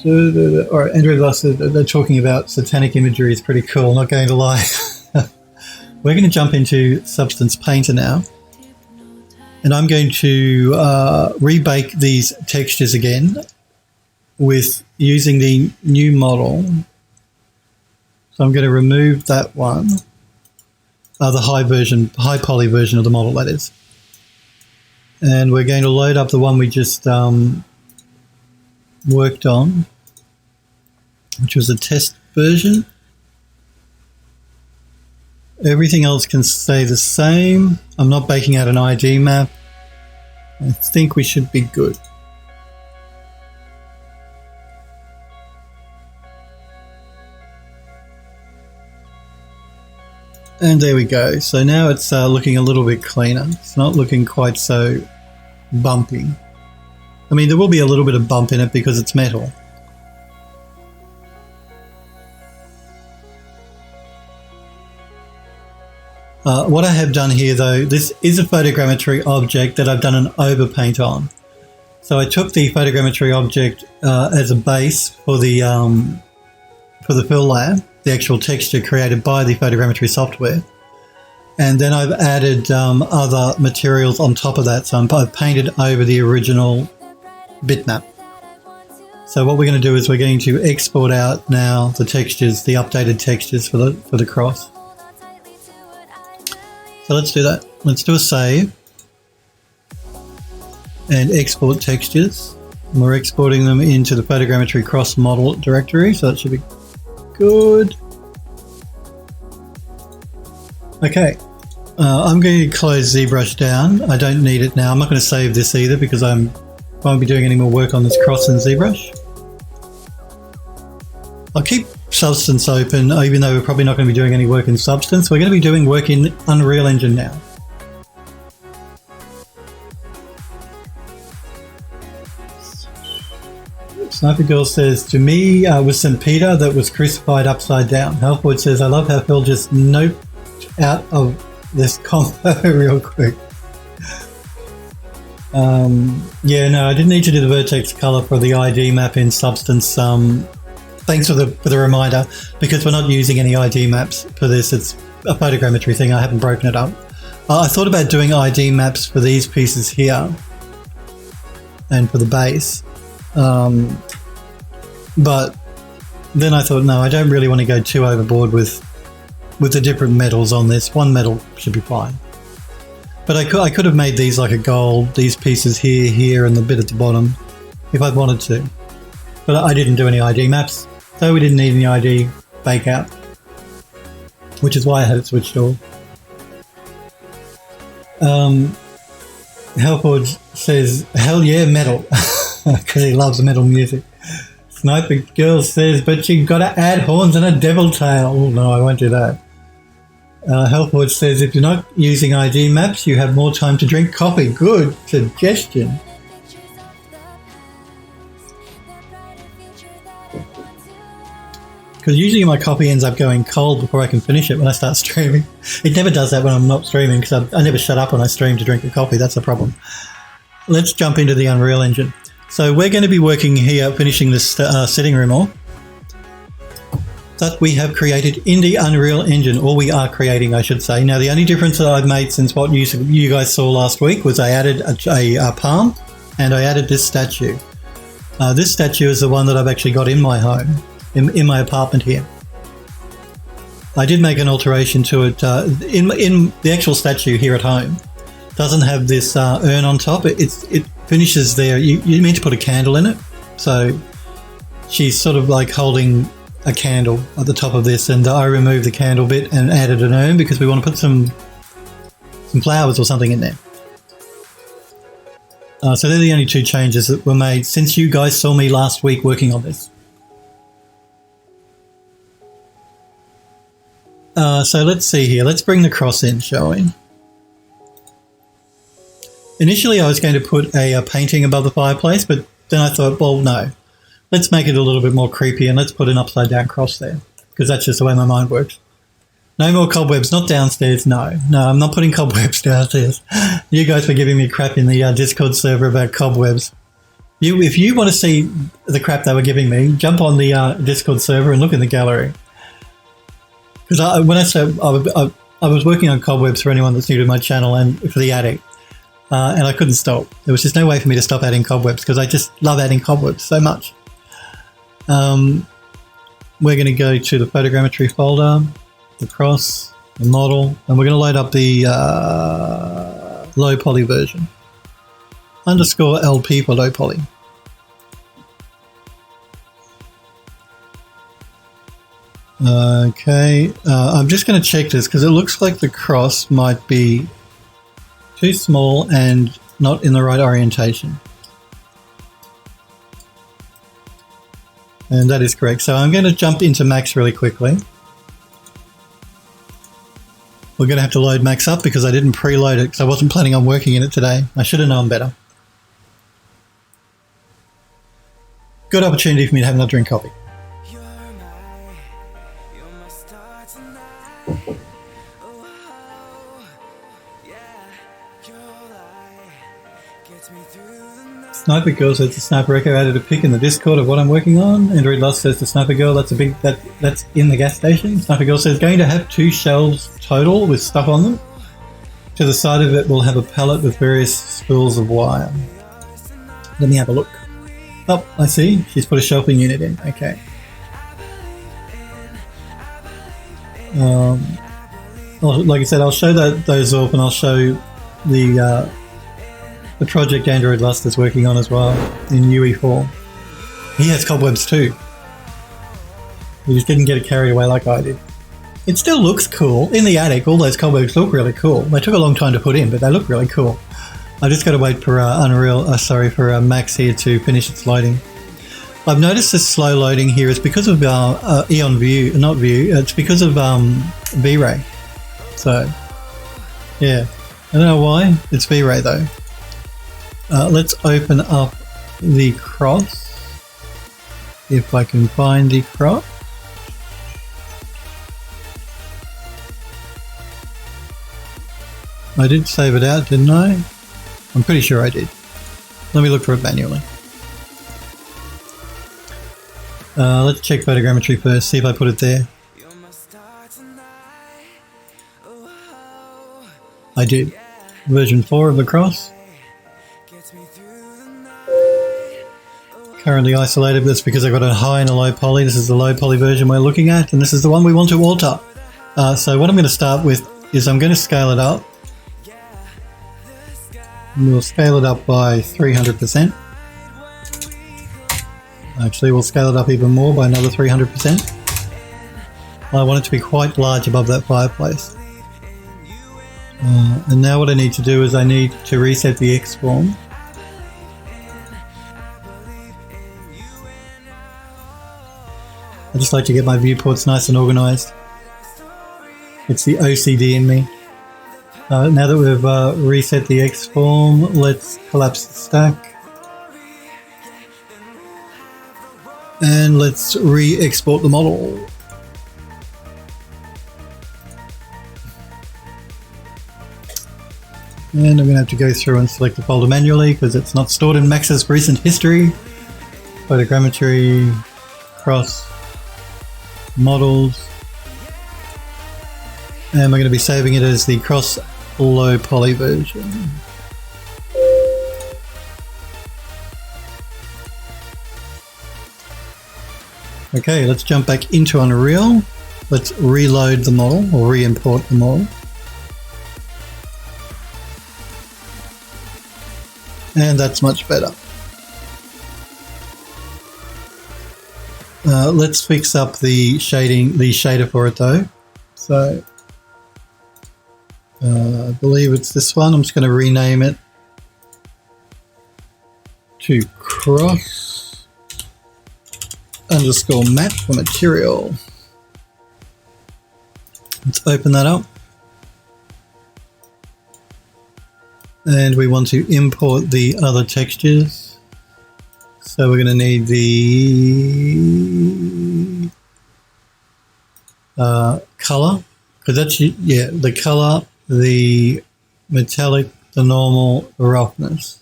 or Android Lust, they're talking about satanic imagery. Is pretty cool, not going to lie. We're going to jump into Substance Painter now, and I'm going to rebake these textures again with using the new model. So I'm going to remove that one, the high poly version of the model, that is, and we're going to load up the one we just worked on, which was a test version. Everything else can stay the same. I'm not baking out an ID map. I think we should be good. And there we go. So now it's looking a little bit cleaner. It's not looking quite so bumpy. I mean, there will be a little bit of bump in it because it's metal. What I have done here, though, this is a photogrammetry object that I've done an overpaint on. So I took the photogrammetry object as a base for the fill layer, the actual texture created by the photogrammetry software. And then I've added other materials on top of that. So I've painted over the original bitmap. So what we're going to do is we're going to export out now the textures, the updated textures for the cross. So let's do that. Let's do a save and export textures. And we're exporting them into the Photogrammetry cross model directory, so that should be good. Okay, I'm going to close Zbrush down. I don't need it now. I'm not going to save this either because I won't be doing any more work on this cross in Zbrush. I'll keep Substance open, even though we're probably not going to be doing any work in Substance. We're going to be doing work in Unreal Engine now. Sniper Girl says, to me, was St. Peter that was crucified upside down. Healthwood says, I love how Phil just noped out of this combo real quick. Yeah, no, I didn't need to do the vertex color for the ID map in Substance. thanks for the reminder, because we're not using any ID maps for this. It's a photogrammetry thing. I haven't broken it up. I thought about doing ID maps for these pieces here and for the base. But then I thought, no, I don't really want to go too overboard with the different metals on this. One metal should be fine. But I could have made these like a gold, these pieces here, and the bit at the bottom, if I'd wanted to. But I didn't do any ID maps, so we didn't need any ID bake out, which is why I had it switched off. Hellforge says, hell yeah, metal, because he loves metal music. Sniper Girl says, but you gotta add horns and a devil tail. Oh no, I won't do that. Hellforge says, if you're not using ID maps, you have more time to drink coffee. Good suggestion. Because usually my coffee ends up going cold before I can finish it when I start streaming. It never does that when I'm not streaming, because I never shut up when I stream to drink the coffee. That's the problem. Let's jump into the Unreal Engine. So we're going to be working here, finishing this sitting room off that we have created in the Unreal Engine, or we are creating, I should say. Now, the only difference that I've made since what you guys saw last week was I added a palm, and I added this statue. This statue is the one that I've actually got in my home, in my apartment here. I did make an alteration to it. In the actual statue here at home, doesn't have this urn on top. It finishes there. You meant to put a candle in it, so she's sort of like holding a candle at the top of this, and I removed the candle bit and added an urn because we want to put some flowers or something in there. So they're the only two changes that were made since you guys saw me last week working on this. So let's see here. Let's bring the cross in, shall we? Initially, I was going to put a painting above the fireplace, but then I thought, well, no. Let's make it a little bit more creepy, and let's put an upside-down cross there, because that's just the way my mind works. No more cobwebs, not downstairs, no. No, I'm not putting cobwebs downstairs. You guys were giving me crap in the Discord server about cobwebs. If you want to see the crap they were giving me, jump on the Discord server and look in the gallery. Because I was working on cobwebs for anyone that's new to my channel and for the attic, and I couldn't stop. There was just no way for me to stop adding cobwebs because I just love adding cobwebs so much. We're going to go to the Photogrammetry folder, the cross, the model, and we're going to load up the low poly version. _LP for low poly. Okay, I'm just going to check this because it looks like the cross might be too small and not in the right orientation. And that is correct. So I'm going to jump into Max really quickly. We're going to have to load Max up because I didn't preload it because I wasn't planning on working in it today. I should have known better. Good opportunity for me to have another drink coffee. Sniper Girl says the Sniper Echo added a pic in the Discord of what I'm working on. Android Lust says the Sniper Girl, that's in the gas station. Sniper Girl says going to have 2 shelves total with stuff on them. To the side of it we'll have a pallet with various spools of wire. Let me have a look. Oh, I see. She's put a shelving unit in. Okay. Like I said, I'll show those off, and I'll show the project Android Lust is working on as well in UE4. He has cobwebs too. He just didn't get it carried away like I did. It still looks cool. In the attic, all those cobwebs look really cool. They took a long time to put in, but they look really cool. I just got to wait for Max here to finish its loading. I've noticed this slow loading here is because of Eon View, not View. It's because of V-Ray. So, yeah, I don't know why. It's V-Ray though. Let's open up the cross, if I can find the cross. I did save it out, didn't I? I'm pretty sure I did. Let me look for it manually. Let's check photogrammetry first, see if I put it there. I did. Version 4 of the cross. Currently isolated, that's because I've got a high and a low poly. This is the low poly version we're looking at, and this is the one we want to alter. So what I'm going to start with is I'm going to scale it up. We'll scale it up by 300%. Actually, we'll scale it up even more by another 300%. I want it to be quite large above that fireplace. And now what I need to do is I need to reset the X form. I just like to get my viewports nice and organized. It's the OCD in me. Now that we've reset the X form, let's collapse the stack. And let's re-export the model. And I'm going to have to go through and select the folder manually because it's not stored in Max's recent history. Photogrammetry, cross, models. And we're going to be saving it as the cross low poly version. Okay, let's jump back into Unreal. Let's reload the model or re-import the model. And that's much better. Let's fix up the shading, the shader for it though. So I believe it's this one. I'm just going to rename it to cross underscore map for material. Let's open that up. And we want to import the other textures. So we're going to need the color, because that's, yeah, the color, the metallic, the normal, the roughness.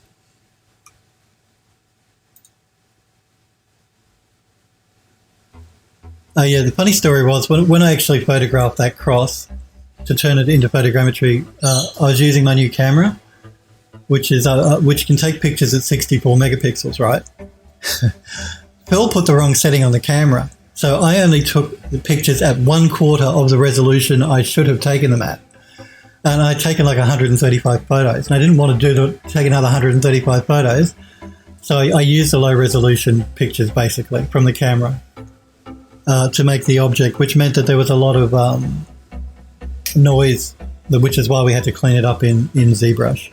Yeah, the funny story was when I actually photographed that cross to turn it into photogrammetry, I was using my new camera, which can take pictures at 64 megapixels, right? Phil put the wrong setting on the camera, so I only took the pictures at 1/4 of the resolution I should have taken them at, and I'd taken like 135 photos, and I didn't want to take another 135 photos, so I used the low resolution pictures basically from the camera to make the object, which meant that there was a lot of noise, which is why we had to clean it up in Zbrush.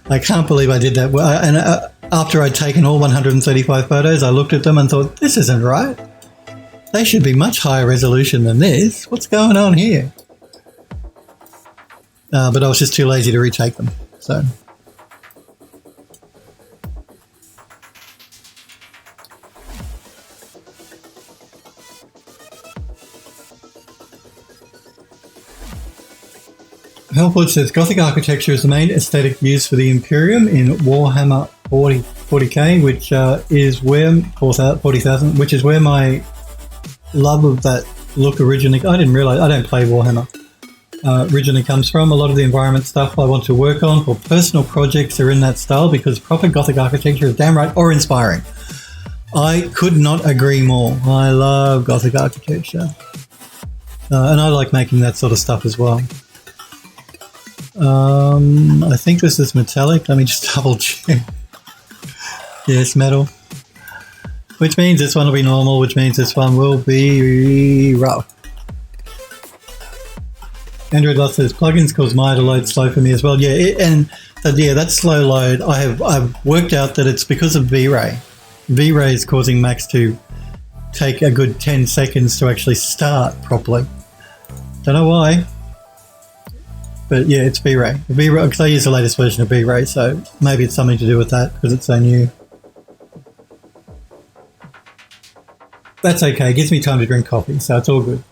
I can't believe I did that. And after I'd taken all 135 photos, I looked at them and thought, this isn't right. They should be much higher resolution than this. What's going on here? But I was just too lazy to retake them. So Helpwood says Gothic architecture is the main aesthetic used for the Imperium in Warhammer 40k, which is where 40,000, which is where my love of that look originally. I didn't realize I don't play Warhammer. Originally comes from. A lot of the environment stuff I want to work on for personal projects are in that style because proper Gothic architecture is damn right awe-inspiring. I could not agree more. I love Gothic architecture, and I like making that sort of stuff as well. I think this is metallic. Let me just double check. Yes, metal. Which means this one will be normal, which means this one will be rough. Android Love says plugins cause Maya to load slow for me as well. Yeah, that slow load. I've worked out that it's because of V-Ray. V-Ray is causing Max to take a good 10 seconds to actually start properly. Don't know why. But yeah, it's V-Ray. V-Ray, because I use the latest version of V-Ray, so maybe it's something to do with that because it's so new. That's okay. It gives me time to drink coffee, so it's all good.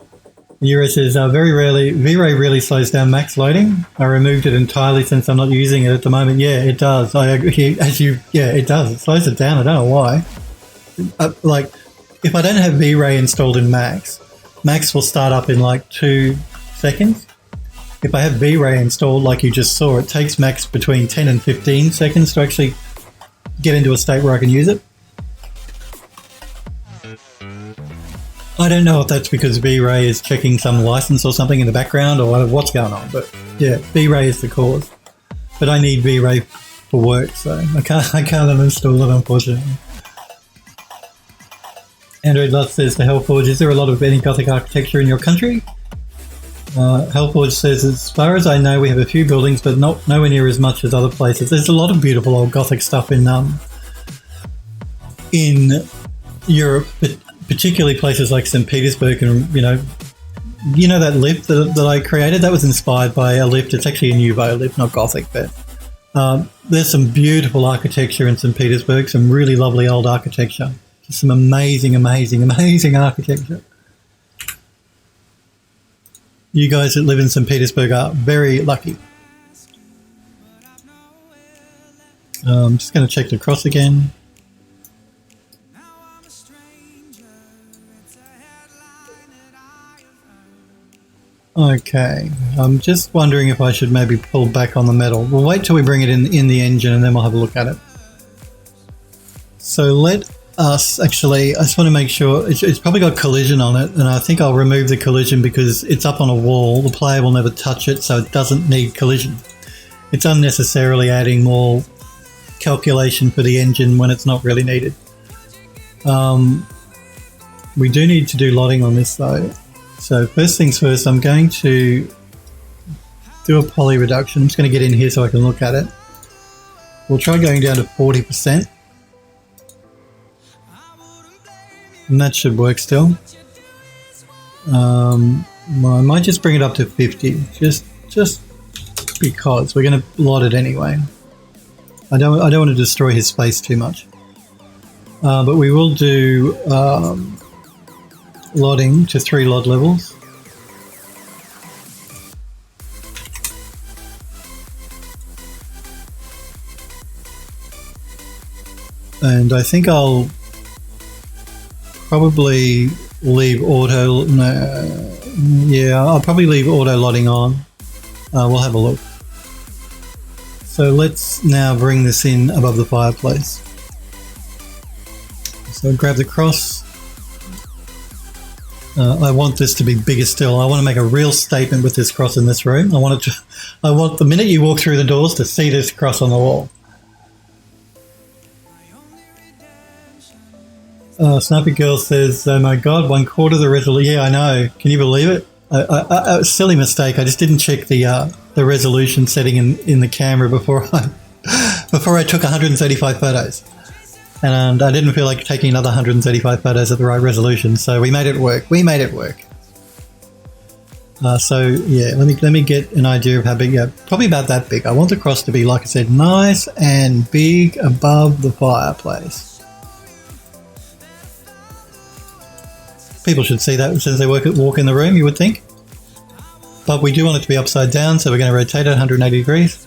Euro says, very rarely, V-Ray really slows down max loading. I removed it entirely since I'm not using it at the moment. Yeah, it does. I agree. Yeah, it does. It slows it down. I don't know why. like if I don't have V-Ray installed in Max, Max will start up in like 2 seconds. If I have V-Ray installed, like you just saw, it takes Max between 10 and 15 seconds to actually get into a state where I can use it. I don't know if that's because V-Ray is checking some license or something in the background or what's going on, but yeah, V-Ray is the cause. But I need V-Ray for work, so I can't uninstall it, unfortunately. Android Lust says to Hellforge, is there a lot of any Gothic architecture in your country? Hellforge says, as far as I know, we have a few buildings, but nowhere near as much as other places. There's a lot of beautiful old Gothic stuff in Europe, but particularly places like St. Petersburg, and you know that lift that I created, that was inspired by a lift. It's actually a Nouveau lift, not Gothic, but there's some beautiful architecture in St. Petersburg, some really lovely old architecture, some amazing architecture. You guys that live in St. Petersburg are very lucky. I'm just going to check the cross again. Okay, I'm just wondering if I should maybe pull back on the metal. We'll wait till we bring it in the engine and then we'll have a look at it. So let us actually, I just want to make sure, it's probably got collision on it, and I think I'll remove the collision because it's up on a wall. The player will never touch it, so it doesn't need collision. It's unnecessarily adding more calculation for the engine when it's not really needed. We do need to do lotting on this though. So first things first, I'm going to do a poly reduction. I'm just going to get in here so I can look at it. We'll try going down to 40%. And that should work still. Well, I might just bring it up to 50, just because we're going to lot it anyway. I don't want to destroy his space too much. But we will do lotting to 3 lot levels. And I think I'll probably leave auto, I'll probably leave auto lotting on. We'll have a look. So let's now bring this in above the fireplace. So grab the cross. I want this to be bigger still. I want to make a real statement with this cross in this room. I want the minute you walk through the doors to see this cross on the wall. Snappy Girl says, oh my god, 1/4 the resolution. Yeah, I know. Can you believe it? A silly mistake. I just didn't check the resolution setting in the camera before I took 135 photos. And I didn't feel like taking another 135 photos at the right resolution, so we made it work. So yeah, let me get an idea of how big. Yeah, probably about that big. I want the cross to be, like I said, nice and big above the fireplace. People should see that since they walk in the room, you would think. But we do want it to be upside down, so we're going to rotate it 180 degrees.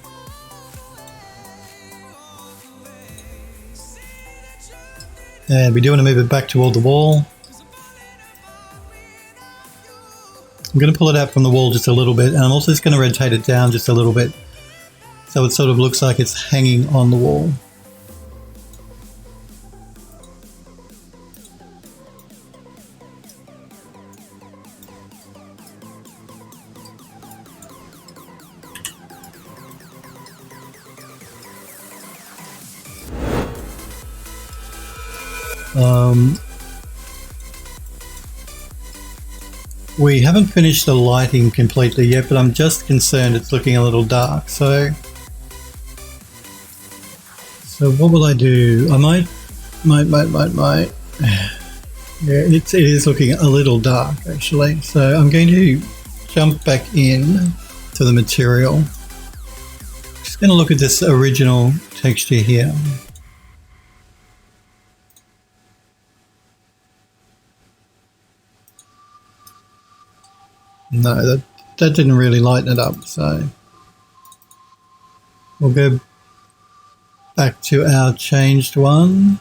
And we do want to move it back toward the wall. I'm going to pull it out from the wall just a little bit, and I'm also just going to rotate it down just a little bit so it sort of looks like it's hanging on the wall. We haven't finished the lighting completely yet, but I'm just concerned it's looking a little dark. So what will I do? I might. Yeah, it is looking a little dark actually. So I'm going to jump back in to the material. Just going to look at this original texture here. No, that didn't really lighten it up, so we'll go back to our changed one.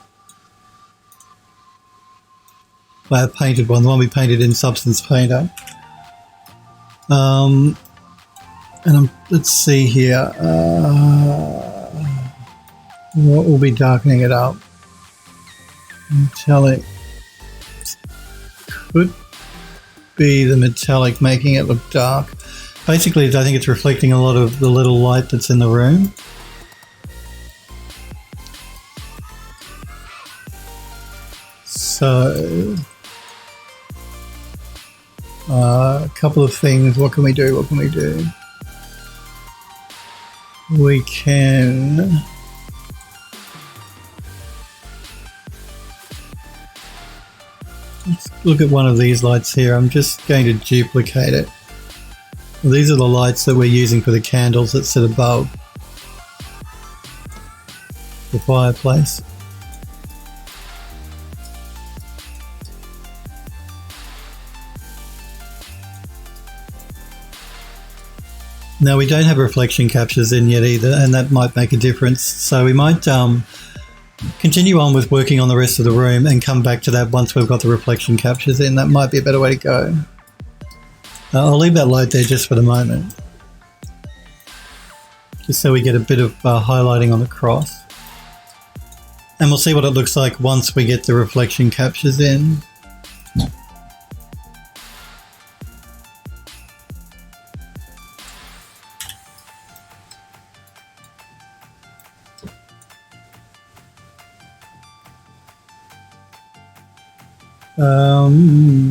Well, a painted one, the one we painted in Substance Painter. Let's see here. What will be darkening it up? Metallic. Could be the metallic making it look dark. Basically, I think it's reflecting a lot of the little light that's in the room. So, a couple of things. What can we do? What can we do? We can... Let's look at one of these lights here. I'm just going to duplicate it. These are the lights that we're using for the candles that sit above the fireplace. Now, we don't have reflection captures in yet either, and that might make a difference. So we might continue on with working on the rest of the room and come back to that once we've got the reflection captures in. That might be a better way to go. I'll leave that light there just for the moment, just so we get a bit of highlighting on the cross. And we'll see what it looks like once we get the reflection captures in.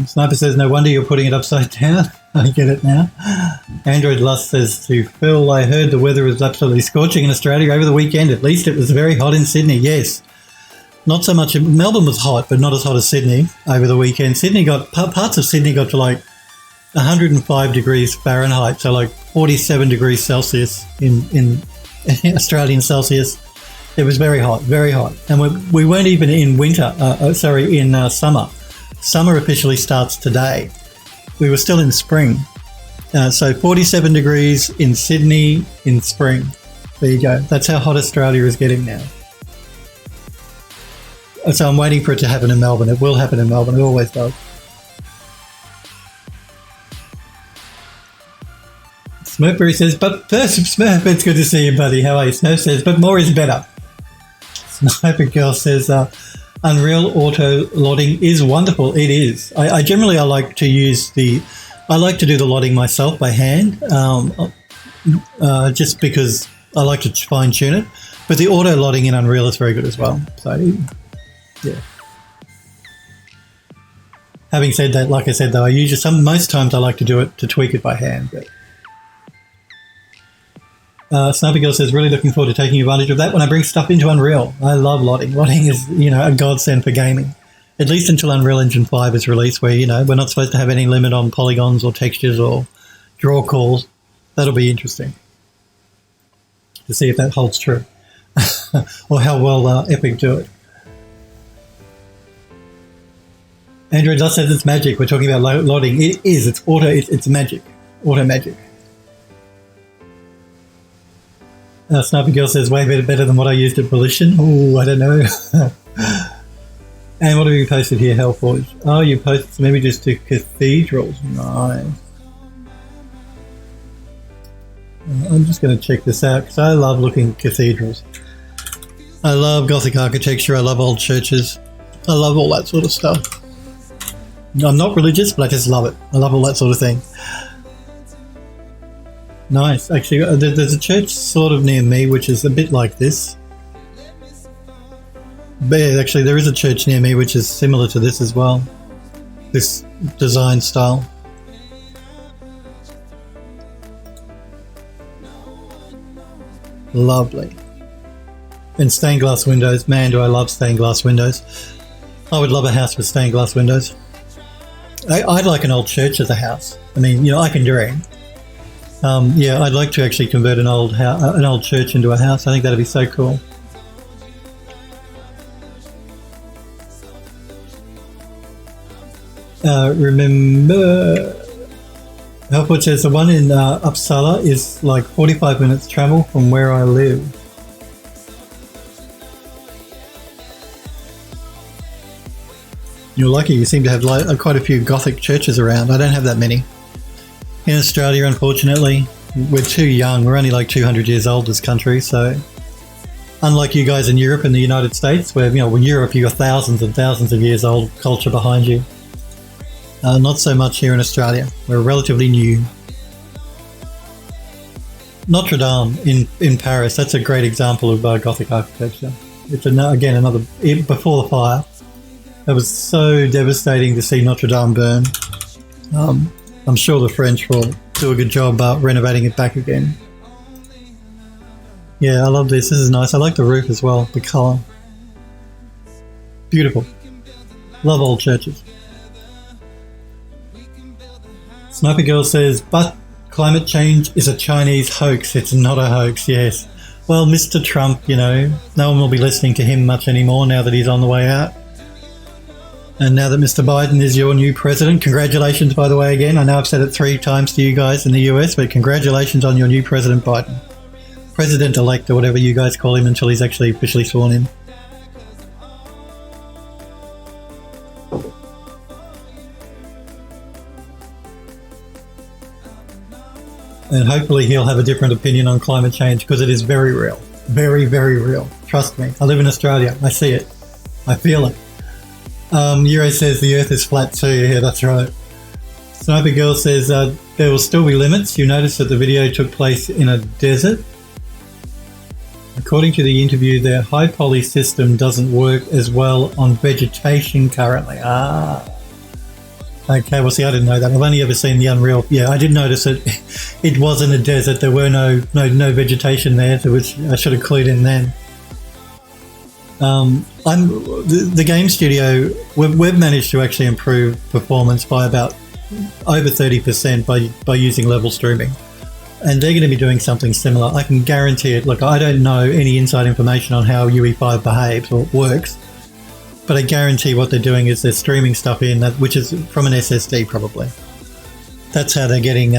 Sniper says, no wonder you're putting it upside down. I get it now. Android Lust says to Phil, I heard the weather was absolutely scorching in Australia over the weekend. At least it was very hot in Sydney. Yes. Not so much. Melbourne was hot, but not as hot as Sydney over the weekend. Sydney got, parts of Sydney got to like 105 degrees Fahrenheit, so like 47 degrees Celsius in Australian Celsius. It was very hot, very hot. And we weren't even in winter, in summer. Summer officially starts today. We were still in spring. So 47 degrees in Sydney in spring. There you go. That's how hot Australia is getting now. So I'm waiting for it to happen in Melbourne. It will happen in Melbourne. It always does. Smurfberry says, but first, Smurf, it's good to see you, buddy. How are you? Snow says, but more is better. Sniper Girl says, Unreal Auto Lodding is wonderful. It is. I generally like to use I like to do the lodding myself by hand, just because I like to fine tune it. But the auto lodding in Unreal is very good as well. So, yeah. Having said that, like I said though, most times I like to do it to tweak it by hand. But Sniper Girl says, really looking forward to taking advantage of that when I bring stuff into Unreal. I love lodding. Lodding is, a godsend for gaming. At least until Unreal Engine 5 is released, where, we're not supposed to have any limit on polygons or textures or draw calls. That'll be interesting to see if that holds true or how well Epic do it. Android Dust says it's magic. We're talking about lodding. It is. It's auto. It's magic. Auto magic. Sniper Girl says, way better than what I used at Volition. Oh, I don't know. And what have you posted here, Hellforge? Oh, you posted some images to cathedrals. Nice. I'm just going to check this out because I love looking at cathedrals. I love Gothic architecture. I love old churches. I love all that sort of stuff. I'm not religious, but I just love it. I love all that sort of thing. Nice. Actually, there's a church sort of near me which is a bit like this. But yeah, actually, there is a church near me which is similar to this as well. This design style. Lovely. And stained glass windows. Man, do I love stained glass windows. I would love a house with stained glass windows. I'd like an old church as a house. I mean, I can dream. Yeah, I'd like to actually convert an old church into a house. I think that'd be so cool. Remember, Helpwood says the one in Uppsala is like 45 minutes travel from where I live. You're lucky. You seem to have quite a few Gothic churches around. I don't have that many. In Australia, unfortunately, we're too young. We're only like 200 years old, this country. So unlike you guys in Europe and the United States, where, in Europe you've got thousands and thousands of years old culture behind you. Not so much here in Australia. We're relatively new. Notre Dame in Paris, that's a great example of Gothic architecture. It's again another, before the fire. It was so devastating to see Notre Dame burn. I'm sure the French will do a good job renovating it back again. Yeah, I love this. This is nice. I like the roof as well, the colour. Beautiful. Love old churches. Sniper Girl says, but climate change is a Chinese hoax. It's not a hoax, yes. Well, Mr. Trump, no one will be listening to him much anymore now that he's on the way out. And now that Mr. Biden is your new president, congratulations, by the way, again. I know I've said it 3 times to you guys in the US, but congratulations on your new President Biden. President-elect or whatever you guys call him until he's actually officially sworn in. And hopefully he'll have a different opinion on climate change because it is very real. Very, very real. Trust me. I live in Australia. I see it. I feel it. Euro says the earth is flat too. Yeah, that's right. Sniper Girl says there will still be limits. You notice that the video took place in a desert. According to the interview, their high poly system doesn't work as well on vegetation currently. Okay, well, see, I didn't know that. I've only ever seen the Unreal. Yeah, I did notice it. It wasn't a desert. There were no vegetation there, which I should have clued in then. The game studio, we've managed to actually improve performance by about over 30% by using level streaming. And they're going to be doing something similar. I can guarantee it. Look, I don't know any inside information on how UE5 behaves or works, but I guarantee what they're doing is they're streaming stuff in, which is from an SSD probably. That's how they're getting,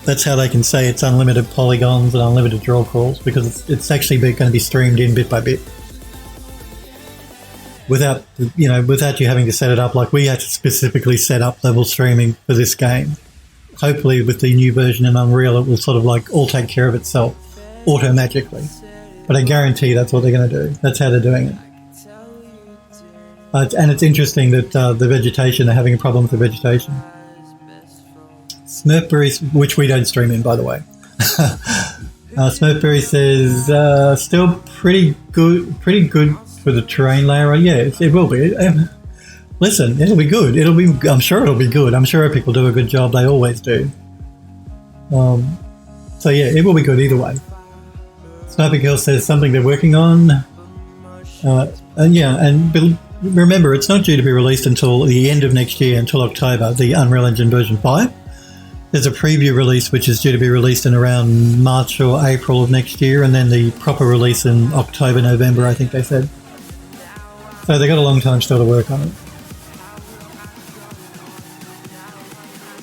that's how they can say it's unlimited polygons and unlimited draw calls, because it's actually going to be streamed in bit by bit. Without you having to set it up like we had to specifically set up level streaming for this game. Hopefully with the new version in Unreal, it will sort of like all take care of itself auto-magically. But I guarantee that's what they're going to do. That's how they're doing it. And it's interesting that the vegetation, they're having a problem with the vegetation. Smurfberry, which we don't stream in, by the way. Smurfberry says, still pretty good for the terrain layer. Yeah, it will be. Listen, it'll be good. I'm sure it'll be good. I'm sure Epic will do a good job. They always do. So yeah, it will be good either way. Sniper Girl says something they're working on. And remember, it's not due to be released until the end of next year, until October, the Unreal Engine version 5. There's a preview release which is due to be released in around March or April of next year, and then the proper release in October, November, I think they said. So they've got a long time still to work on it.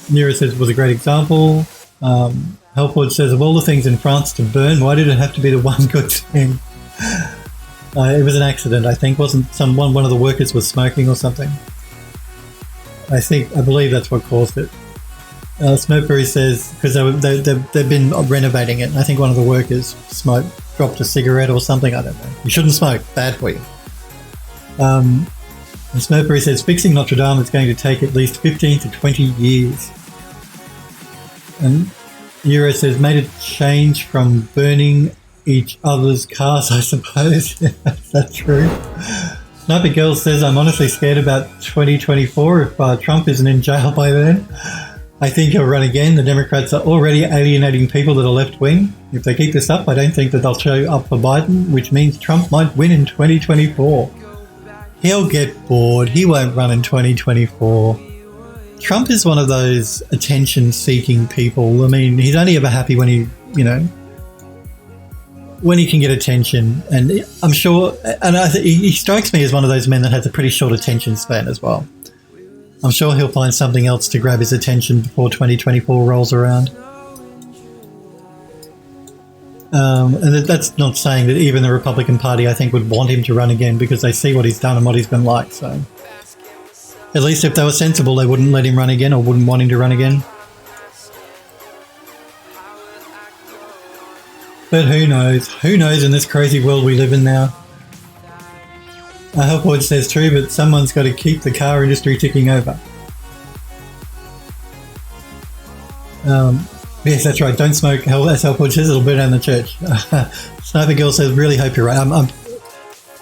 Nira says it was a great example. Helford says, of all the things in France to burn, why did it have to be the one good thing? It was an accident, I think. Wasn't one of the workers was smoking or something? I believe that's what caused it. Smokeberry says, because they've been renovating it, and I think one of the workers dropped a cigarette or something, I don't know. You shouldn't smoke, bad for you. And Smokeberry says, fixing Notre Dame is going to take at least 15 to 20 years. And Euro says, made a change from burning each other's cars, I suppose. Is that true? Sniper Girl says, I'm honestly scared about 2024 if Trump isn't in jail by then. I think he'll run again. The Democrats are already alienating people that are left-wing. If they keep this up, I don't think that they'll show up for Biden, which means Trump might win in 2024. He'll get bored. He won't run in 2024. Trump is one of those attention-seeking people. I mean, he's only ever happy when when he can get attention. And I'm sure, and he strikes me as one of those men that has a pretty short attention span as well. I'm sure he'll find something else to grab his attention before 2024 rolls around. And that's not saying that even the Republican Party, I think, would want him to run again because they see what he's done and what he's been like. So At least if they were sensible, they wouldn't let him run again or wouldn't want him to run again. But who knows? Who knows in this crazy world we live in now? I hope what it says true, but someone's got to keep the car industry ticking over. Yes, that's right. Don't smoke. That's how it says. It'll burn down the church. Sniper Girl says, really hope you're right.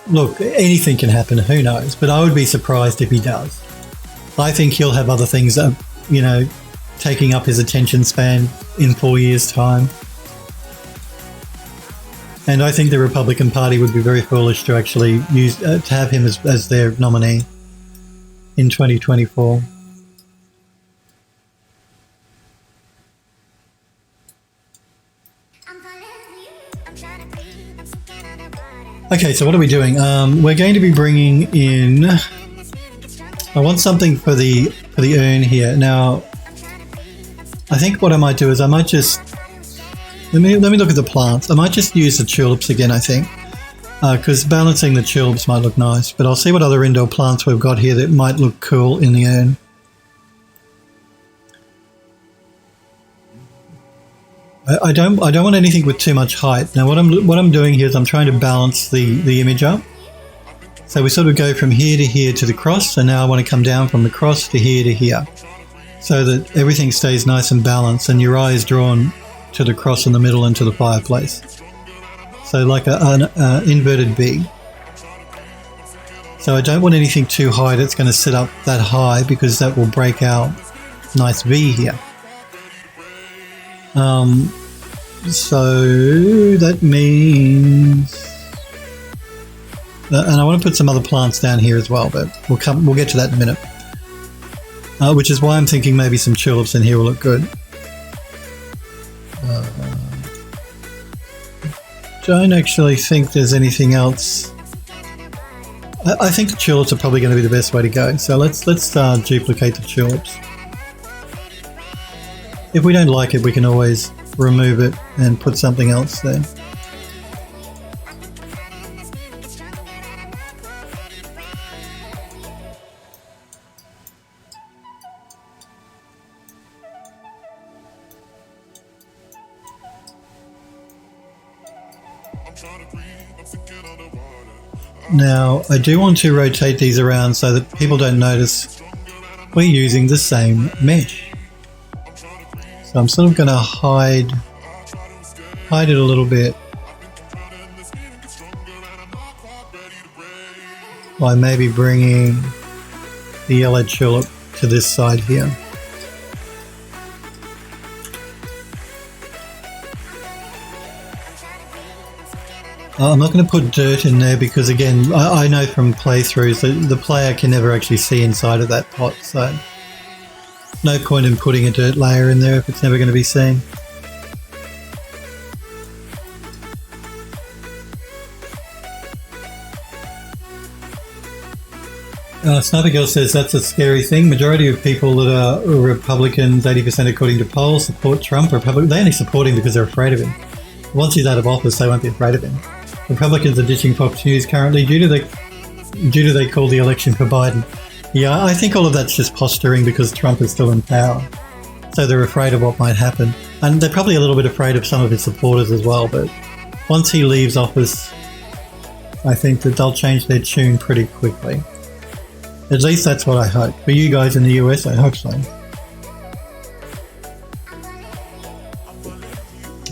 Look, anything can happen. Who knows? But I would be surprised if he does. I think he'll have other things that, you know, taking up his attention span in 4 years' time. And I think the Republican Party would be very foolish to actually use to have him as their nominee in 2024. Okay, so what are we doing? We're going to be bringing in. I want something for the urn here. Now, I think what I might do is I might just let me look at the plants. I might just use the tulips again. I think because balancing the tulips might look nice. But I'll see what other indoor plants we've got here that might look cool in the urn. I don't want anything with too much height. Now what I'm doing here is I'm trying to balance the image up. So we sort of go from here to the cross, and now I want to come down from the cross to here, so that everything stays nice and balanced, and your eye is drawn to the cross in the middle and to the fireplace. So like an inverted B. So I don't want anything too high that's going to sit up that high, because that will break our nice V here. So that means, and I want to put some other plants down here as well, but we'll get to that in a minute. Which is why I'm thinking maybe some tulips in here will look good. Don't actually think there's anything else. I think the tulips are probably going to be the best way to go. So let's duplicate the tulips. If we don't like it, we can always remove it and put something else there. Now, I do want to rotate these around so that people don't notice we're using the same mesh. So I'm sort of going to hide it a little bit by maybe bringing the yellow tulip to this side here. I'm not going to put dirt in there because, again, I know from playthroughs that the player can never actually see inside of that pot, so no point in putting a dirt layer in there if it's never going to be seen. Sniper Girl says that's a scary thing. Majority of people that are Republicans, 80% according to polls, support Trump. They only support him because they're afraid of him. Once he's out of office, they won't be afraid of him. Republicans are ditching Fox News currently due to they call the election for Biden. Yeah, I think all of that's just posturing because Trump is still in power. So they're afraid of what might happen. And they're probably a little bit afraid of some of his supporters as well. But once he leaves office, I think that they'll change their tune pretty quickly. At least that's what I hope. For you guys in the US, I hope so.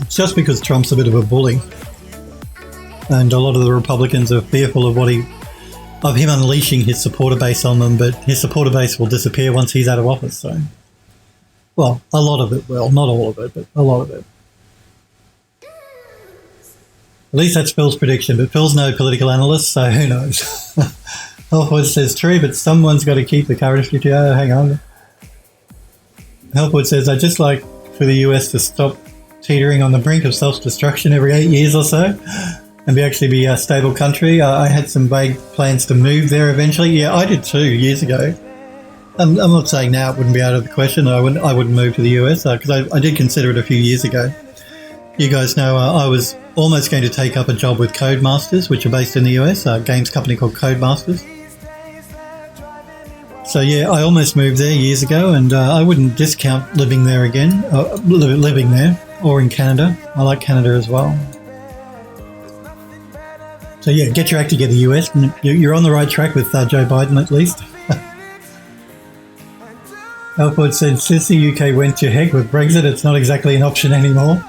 It's just because Trump's a bit of a bully. And a lot of the Republicans are fearful of of him unleashing his supporter base on them, but his supporter base will disappear once he's out of office. So, well, a lot of it will. Not all of it, but a lot of it. At least that's Phil's prediction, but Phil's no political analyst, so who knows? Helpwood says true, but someone's got to keep the courage to hang on. Helpwood says, I'd just like for the US to stop teetering on the brink of self-destruction every 8 years or so and actually be a stable country. I had some vague plans to move there eventually. Yeah, I did too years ago. I'm not saying now it wouldn't be out of the question. I wouldn't move to the US because I did consider it a few years ago. You guys know I was almost going to take up a job with Codemasters, which are based in the US, a games company called Codemasters. So yeah, I almost moved there years ago, and I wouldn't discount living there again, living there, or in Canada. I like Canada as well. So yeah, get your act together, US. You're on the right track with Joe Biden, at least. Alford said, since the UK went to heck with Brexit, it's not exactly an option anymore.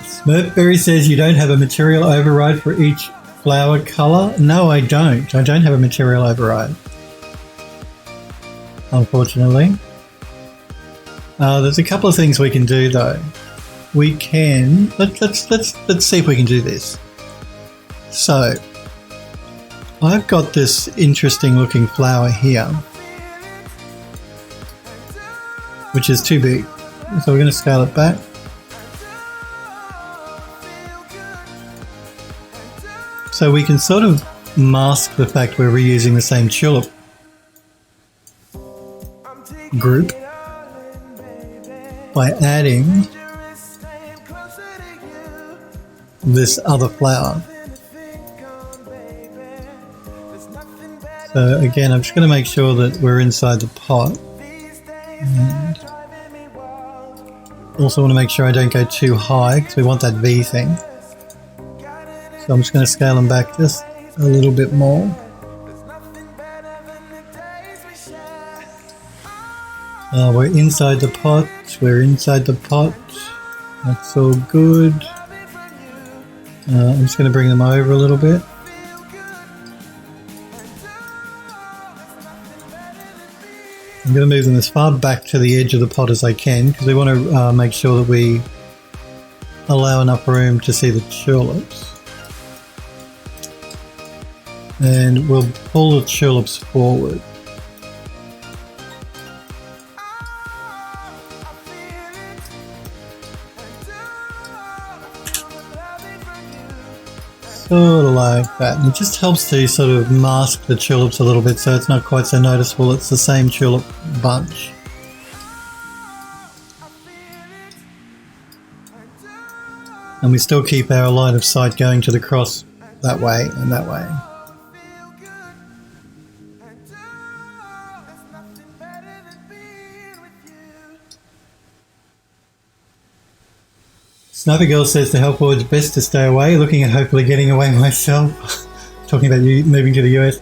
Smurfberry says, you don't have a material override for each flower colour? No, I don't. I don't have a material override, unfortunately. There's a couple of things we can do though. We can let's see if we can do this. So I've got this interesting looking flower here, which is too big. So we're going to scale it back. So we can sort of mask the fact we're reusing the same tulip group by adding this other flower. So again, I'm just going to make sure that we're inside the pot. And also want to make sure I don't go too high because we want that V thing. So I'm just going to scale them back just a little bit more. We're inside the pot. We're inside the pot. That's all good. I'm just going to bring them over a little bit. I'm going to move them as far back to the edge of the pot as I can because we want to make sure that we allow enough room to see the tulips. And we'll pull the tulips forward. Sort of like that, and it just helps to sort of mask the tulips a little bit so it's not quite so noticeable. It's the same tulip bunch. And we still keep our line of sight going to the cross that way and that way. Sniper Girl says to help forward, best to stay away, looking at hopefully getting away myself. Talking about you moving to the US.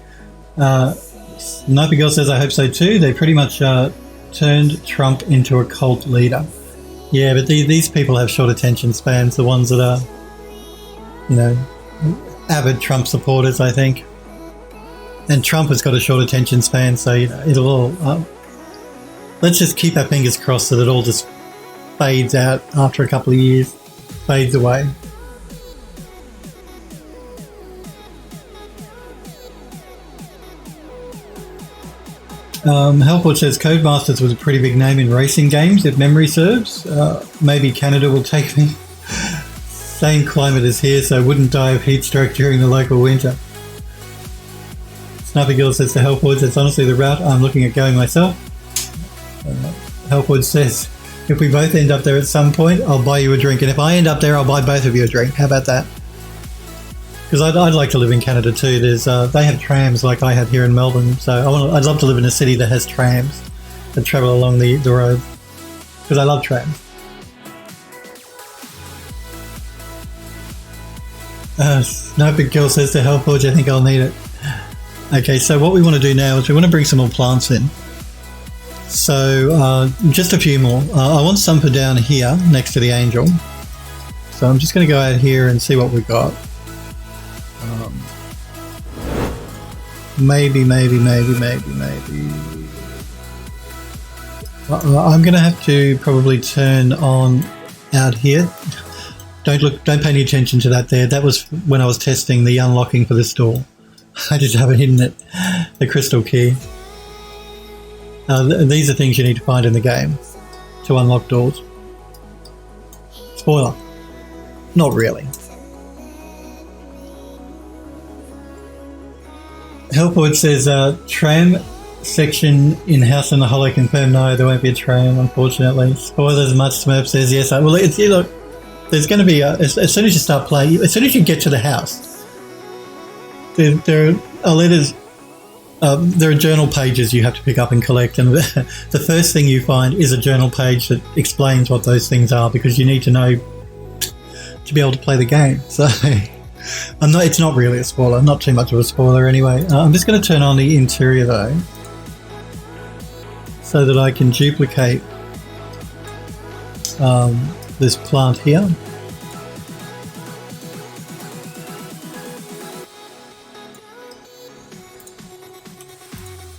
Sniper Girl says I hope so too. They pretty much turned Trump into a cult leader. Yeah, but these people have short attention spans, the ones that are, you know, avid Trump supporters, I think. And Trump has got a short attention span, so you know, it'll all... let's just keep our fingers crossed that it all just fades out after a couple of years. Fades away. Helpwood says Codemasters was a pretty big name in racing games, if memory serves. Maybe Canada will take me. Same climate as here, so wouldn't die of heat stroke during the local winter. Sniper Girl says to Helpwood, it's honestly the route I'm looking at going myself. Helpwood says, if we both end up there at some point, I'll buy you a drink. And if I end up there, I'll buy both of you a drink. How about that? Because I'd like to live in Canada too. There's they have trams like I have here in Melbourne. So I'd love to live in a city that has trams that travel along the road. Because I love trams. Sniper Girl says to Hellforge, I think I'll need it. Okay, so what we want to do now is we want to bring some more plants in. So just a few more. I want some for down here next to the angel. So I'm just going to go out here and see what we've got. Maybe. I'm going to have to probably turn on out here. Don't pay any attention to that there. That was when I was testing the unlocking for this door. I just haven't hidden it. The crystal key. These are things you need to find in the game to unlock doors. Spoiler. Not really. Helpwood says, tram section in House on the Hollow confirmed. No, there won't be a tram, unfortunately. Spoilers much. Smurf says yes. Well, look, there's going to be, as soon as you start playing, as soon as you get to the house, there are letters there are journal pages you have to pick up and collect, and the first thing you find is a journal page that explains what those things are, because you need to know to be able to play the game. So it's not really a spoiler, not too much of a spoiler anyway. I'm just going to turn on the interior though, so that I can duplicate this plant here.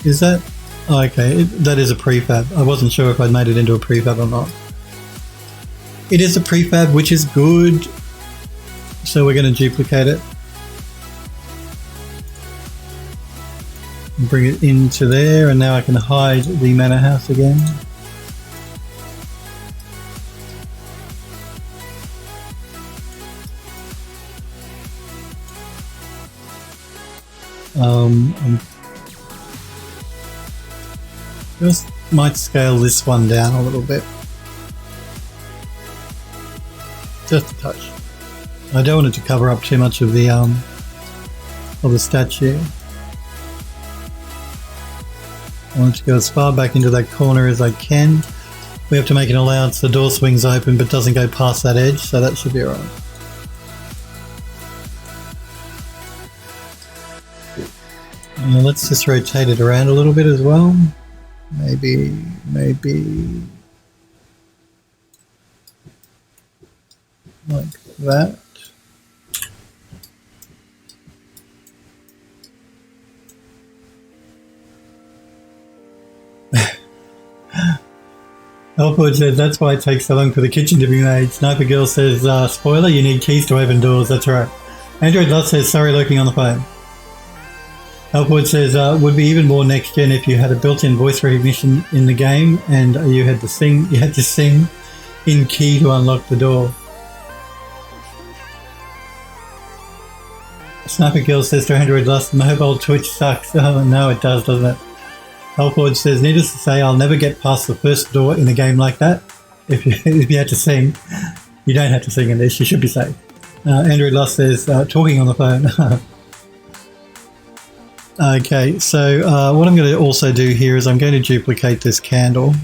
Is that? Oh, okay, that is a prefab. I wasn't sure if I'd made it into a prefab or not. It is a prefab, which is good. So we're going to duplicate it. And bring it into there, and now I can hide the manor house again. I just might scale this one down a little bit. Just a touch. I don't want it to cover up too much of the statue. I want it to go as far back into that corner as I can. We have to make an allowance. The door swings open but doesn't go past that edge, so that should be alright. Let's just rotate it around a little bit as well. Maybe like that. Elfwood says that's why it takes so long for the kitchen to be made. Sniper Girl says, spoiler, you need keys to open doors. That's right. Android Lot says, sorry, lurking on the phone. Elfwood says, would be even more next gen if you had a built-in voice recognition in the game and you had to sing in key to unlock the door. Sniper Girl says to Android Lust, mobile Twitch sucks. Oh no, it does, doesn't it? Elfwood says, needless to say, I'll never get past the first door in a game like that. If you had to sing, you don't have to sing in this, you should be safe. Android Lust says, talking on the phone. Okay, so what I'm going to also do here is I'm going to duplicate this candle.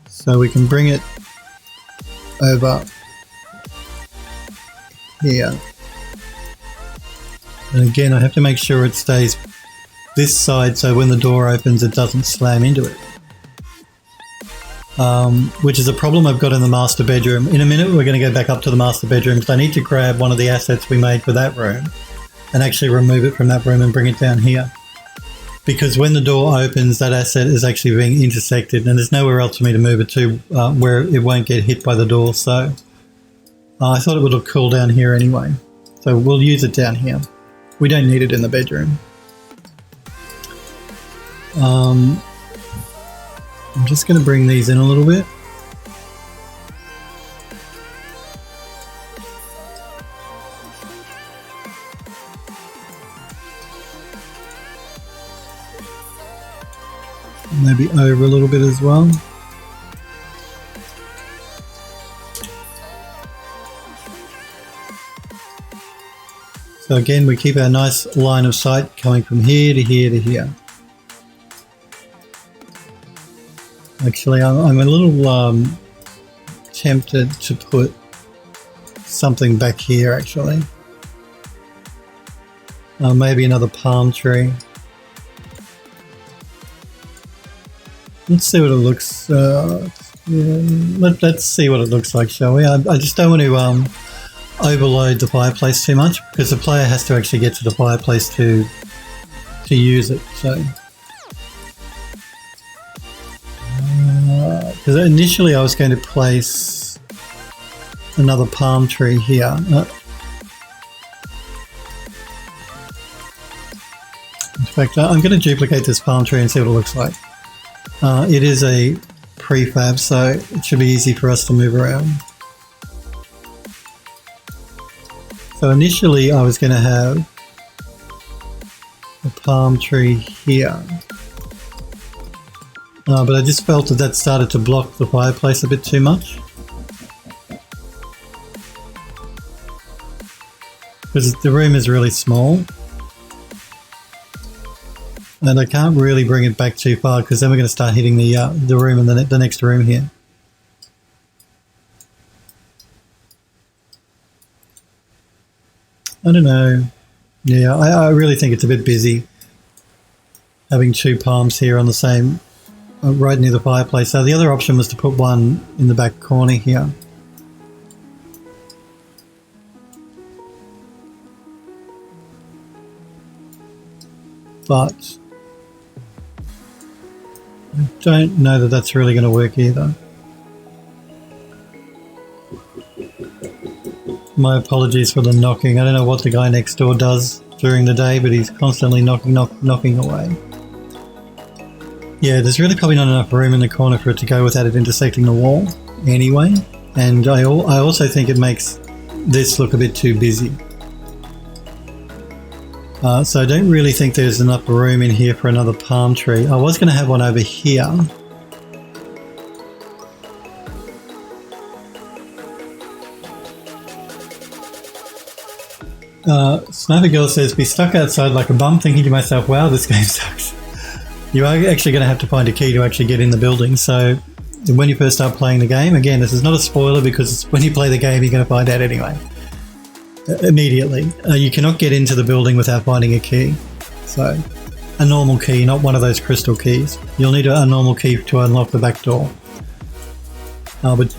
So we can bring it over here. And again, I have to make sure it stays this side so when the door opens it doesn't slam into it. Which is a problem I've got in the master bedroom. In a minute we're going to go back up to the master bedroom because I need to grab one of the assets we made for that room and actually remove it from that room and bring it down here. Because when the door opens, that asset is actually being intersected and there's nowhere else for me to move it to where it won't get hit by the door. So I thought it would look cool down here anyway. So we'll use it down here. We don't need it in the bedroom. I'm just going to bring these in a little bit. Maybe over a little bit as well. So again, we keep our nice line of sight coming from here to here to here. Actually, I'm a little tempted to put something back here, actually. Maybe another palm tree. Let's see what it looks let's see what it looks like, shall we? I just don't want to overload the fireplace too much because the player has to actually get to the fireplace to use it. So because initially I was going to place another palm tree here. In fact, I'm going to duplicate this palm tree and see what it looks like. It is a prefab, so it should be easy for us to move around. So initially I was going to have a palm tree here. But I just felt that started to block the fireplace a bit too much. Because the room is really small. And I can't really bring it back too far because then we're going to start hitting the room and the next room here. I don't know. Yeah, I really think it's a bit busy having two palms here on the same, right near the fireplace. So the other option was to put one in the back corner here. But I don't know that that's really going to work either. My apologies for the knocking. I don't know what the guy next door does during the day, but he's constantly knocking away. Yeah, there's really probably not enough room in the corner for it to go without it intersecting the wall anyway. And I also think it makes this look a bit too busy. So I don't really think there's enough room in here for another palm tree. I was going to have one over here. Sniper Girl says, be stuck outside like a bum, thinking to myself, wow, this game sucks. You are actually going to have to find a key to actually get in the building. So when you first start playing the game, again, this is not a spoiler because when you play the game, you're going to find out anyway. Immediately. You cannot get into the building without finding a key. So a normal key, not one of those crystal keys. You'll need a normal key to unlock the back door. But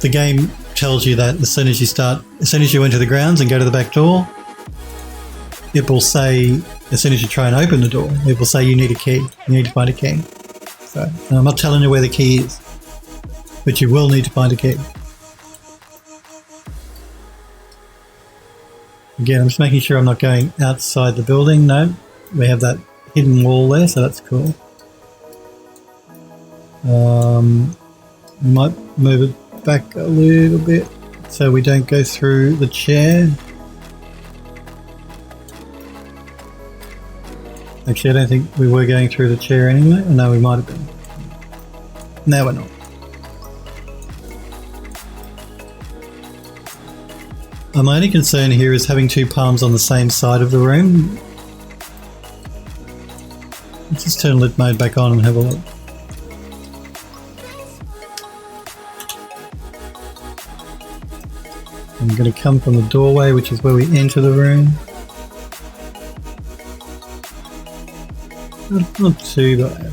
the game tells you that as soon as you enter the grounds and go to the back door, it will say, as soon as you try and open the door, it will say you need a key. You need to find a key. So I'm not telling you where the key is, but you will need to find a key. Again, I'm just making sure I'm not going outside the building. No, we have that hidden wall there, so that's cool. Might move it back a little bit so we don't go through the chair. Actually, I don't think we were going through the chair anyway. No, we might have been. No, we're not. My only concern here is having two palms on the same side of the room. Let's just turn lit mode back on and have a look. I'm going to come from the doorway, which is where we enter the room. Not too bad.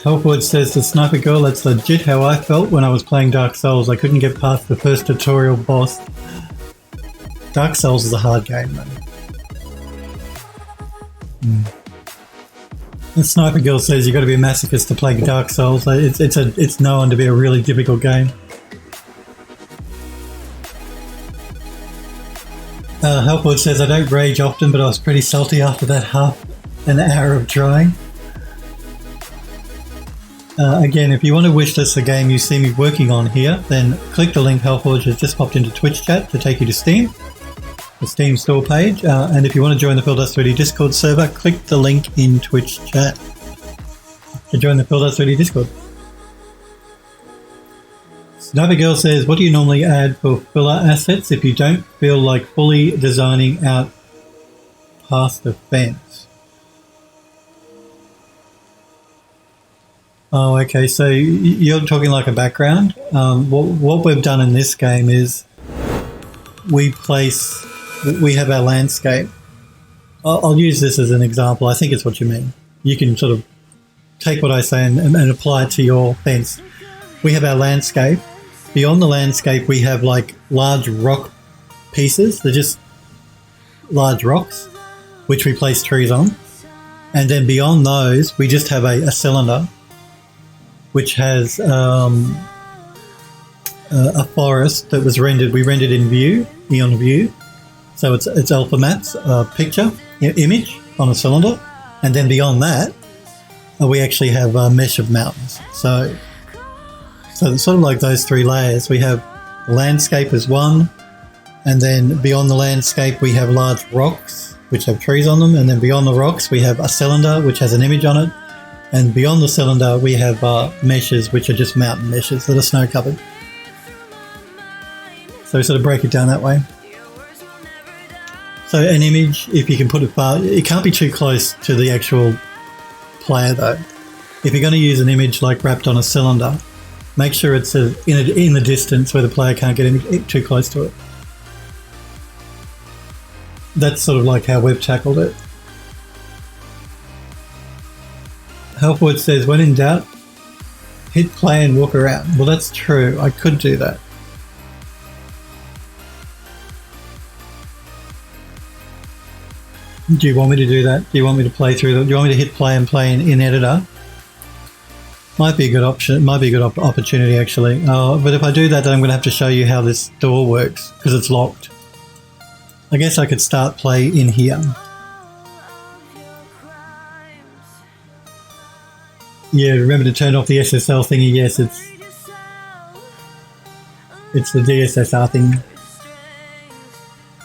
Hellford says to Sniper Girl, that's legit how I felt when I was playing Dark Souls. I couldn't get past the first tutorial boss. Dark Souls is a hard game, though. And Sniper Girl says you've got to be a masochist to play Dark Souls. It's known to be a really difficult game. Hellford says I don't rage often, but I was pretty salty after that half an hour of trying. Again, if you want to wishlist a game you see me working on here, then click the link Hellforge has just popped into Twitch chat to take you to Steam, the Steam store page. And if you want to join the Phil.Dust 3D Discord server, click the link in Twitch chat to join the Phil.Dust 3D Discord. Sniper Girl says, what do you normally add for filler assets if you don't feel like fully designing out past the fence? Oh, okay, so you're talking like a background. What we've done in this game is we have our landscape. I'll use this as an example. I think it's what you mean. You can sort of take what I say and apply it to your fence. We have our landscape. Beyond the landscape, we have like large rock pieces. They're just large rocks, which we place trees on. And then beyond those, we just have a cylinder which has a forest that was rendered. We rendered in view, Eon View. So it's Alpha Matt's picture, image on a cylinder. And then beyond that, we actually have a mesh of mountains. So it's sort of like those three layers. We have The landscape is one, and then beyond the landscape we have large rocks which have trees on them, and then beyond the rocks we have a cylinder which has an image on it, and beyond the cylinder we have meshes which are just mountain meshes that are snow covered. So we sort of break it down that way. So an image, if you can put it far, it can't be too close to the actual player though. If you're going to use an image like wrapped on a cylinder, make sure it's in the distance where the player can't get too close to it. That's sort of like how we've tackled it. Healthwood says, when in doubt, hit play and walk around. Well, that's true. I could do that. Do you want me to do that? Do you want me to play through them? Do you want me to hit play and play in editor? Might be a good option. Might be a good opportunity actually. But if I do that, then I'm going to have to show you how this door works because it's locked. I guess I could start play in here. Yeah, remember to turn off the SSL thingy. Yes, it's the DSSR thing.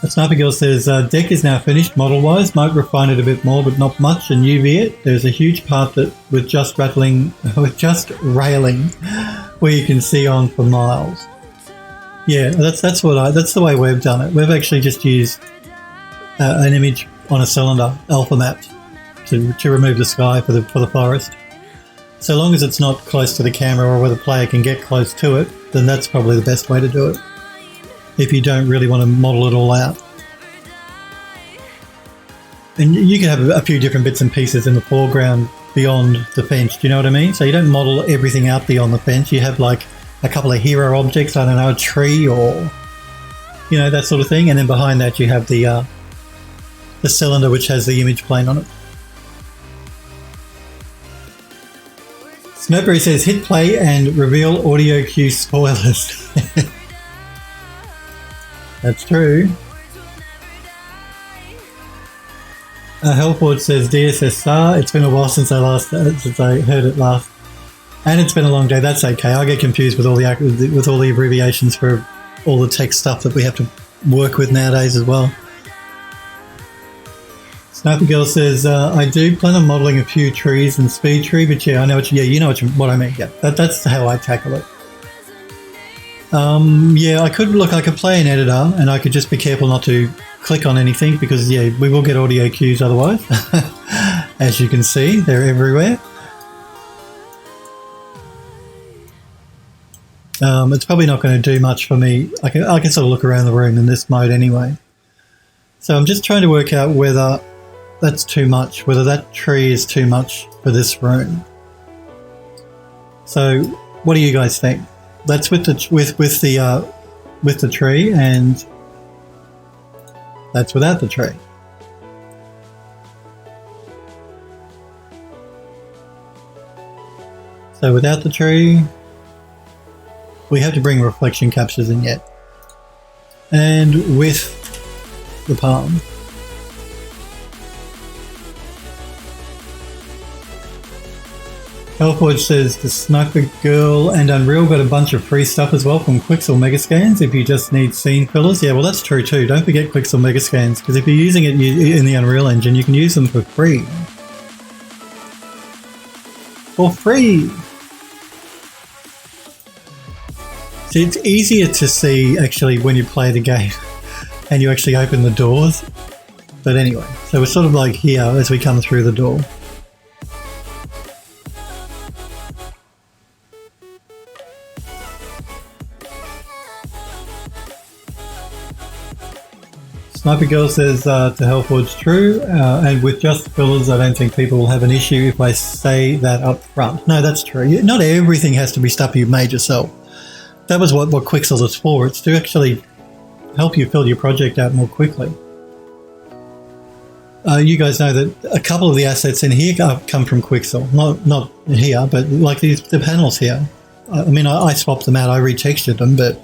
Sniper Girl says, deck is now finished model-wise. Might refine it a bit more, but not much, and UV it. There's a huge part that with just railing, where you can see on for miles. Yeah, that's the way we've done it. We've actually just used an image on a cylinder, alpha mapped, to remove the sky for the forest. So long as it's not close to the camera or where the player can get close to it, then that's probably the best way to do it. If you don't really want to model it all out. And you can have a few different bits and pieces in the foreground beyond the fence, do you know what I mean? So you don't model everything out beyond the fence. You have like a couple of hero objects, I don't know, a tree or, you know, that sort of thing. And then behind that you have the cylinder which has the image plane on it. Snowberry says, hit play and reveal audio cue spoilers. That's true. Hellford says DSSR. It's been a while since I heard it last, and it's been a long day. That's okay. I get confused with all the abbreviations for all the tech stuff that we have to work with nowadays as well. Sniper Girl says, I do plan on modelling a few trees and speed tree, but yeah, I know you know what I mean. Yeah, that's how I tackle it. Yeah, I could play in editor and I could just be careful not to click on anything because, yeah, we will get audio cues otherwise. As you can see, they're everywhere. It's probably not going to do much for me. I can sort of look around the room in this mode anyway. So I'm just trying to work out whether that's too much, whether that tree is too much for this room. So what do you guys think? That's with the tree, and that's without the tree. So without the tree, we have to bring reflection captures in yet, and with the palm. Hellforge says the Sniper Girl and Unreal got a bunch of free stuff as well from Quixel Megascans if you just need scene fillers. Yeah, well that's true too. Don't forget Quixel Megascans because if you're using it in the Unreal Engine, you can use them for free. For free! See, it's easier to see actually when you play the game and you actually open the doors. But anyway, so we're sort of like here as we come through the door. Sniper Girl says to Hellforge true, and with just fillers I don't think people will have an issue if I say that up front. No, that's true. Not everything has to be stuff you've made yourself. That was what Quixel is for. It's to actually help you fill your project out more quickly. You guys know that a couple of the assets in here come from Quixel. Not here, but like the panels here. I mean, I swapped them out, I retextured them, but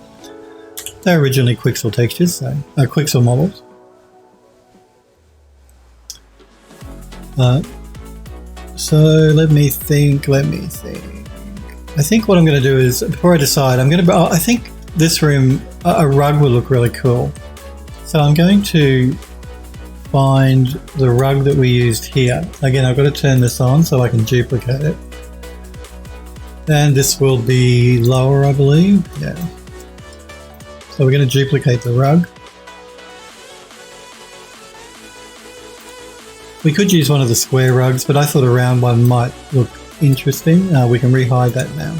they're originally Quixel textures, so Quixel models. So let me think. I think what I'm going to do is, before I decide, I think this room, a rug would look really cool. So I'm going to find the rug that we used here. Again, I've got to turn this on so I can duplicate it. And this will be lower, I believe. Yeah. So we're going to duplicate the rug. We could use one of the square rugs, but I thought a round one might look interesting. We can rehide that now.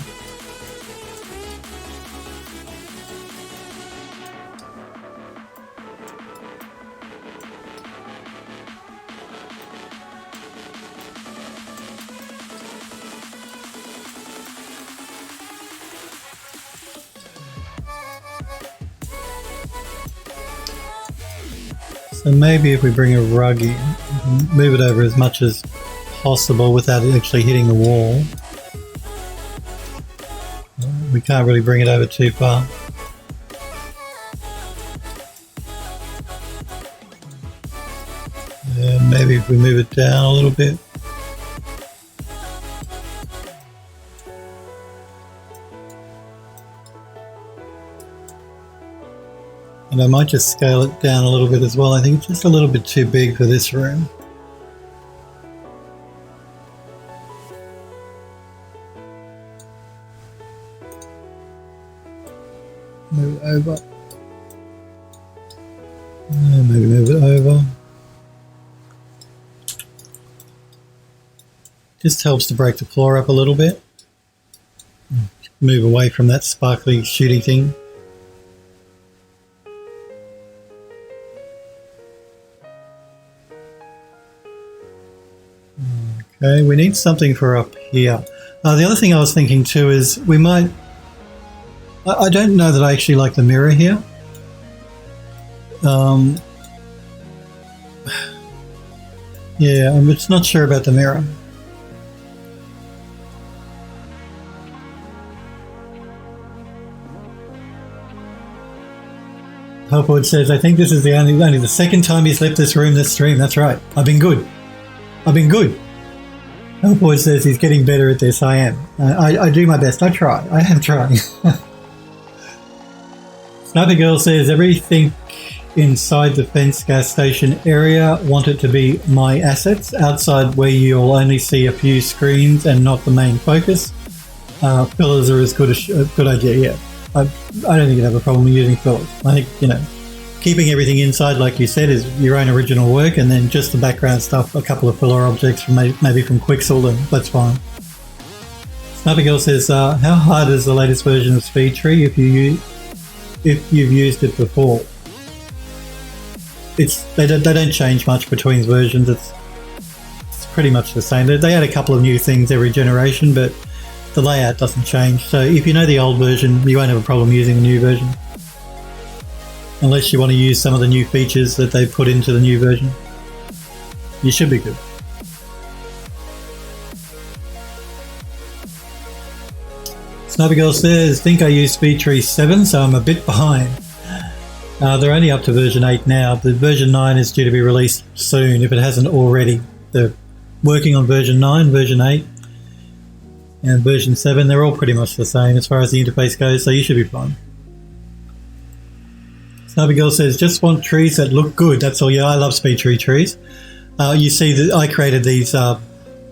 So maybe if we bring a rug in, move it over as much as possible without it actually hitting the wall. We can't really bring it over too far. Maybe if we move it down a little bit. And I might just scale it down a little bit as well. I think it's just a little bit too big for this room. Move it over. Maybe move it over. Just helps to break the floor up a little bit. Move away from that sparkly shooty thing. Okay, we need something for up here. The other thing I was thinking too is we might... I don't know that I actually like the mirror here. Yeah, I'm just not sure about the mirror. Hopwood says, I think this is the only the second time he's left this room this stream. That's right. I've been good. I've been good. Hopwood says he's getting better at this. I am. I do my best. I try. I am trying. Sniper Girl says, everything inside the fence gas station area want it to be my assets. Outside where you'll only see a few screens and not the main focus. Fillers are as good a good idea, yeah. I don't think you'd have a problem using fillers. I think, you know, keeping everything inside, like you said, is your own original work, and then just the background stuff, a couple of filler objects from maybe from Quixel, and that's fine. Sniper Girl says, how hard is the latest version of SpeedTree if you've used it before? They don't change much between versions. It's pretty much the same. They add a couple of new things every generation, but the layout doesn't change. So if you know the old version, you won't have a problem using the new version. Unless you want to use some of the new features that they've put into the new version. You should be good. Sniper Girl says, think I used SpeedTree 7, so I'm a bit behind. They're only up to version 8 now. The version 9 is due to be released soon, if it hasn't already. They're working on version 9, version 8, and version 7. They're all pretty much the same as far as the interface goes, so you should be fine. Sniper Girl says, just want trees that look good. That's all. Yeah, I love SpeedTree trees. You see that I created these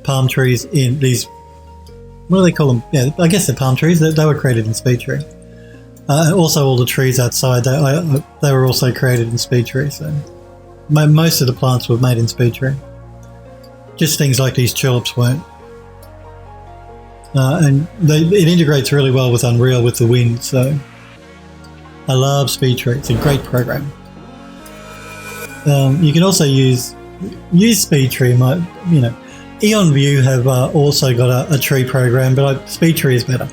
palm trees in these, what do they call them? Yeah, I guess they're palm trees. They were created in SpeedTree. Also, all the trees outside, they were also created in SpeedTree. So most of the plants were made in SpeedTree. Just things like these tulips weren't. And it integrates really well with Unreal with the wind. So I love SpeedTree. It's a great program. You can also use SpeedTree. You know, Eon View have also got a tree program, but SpeedTree is better.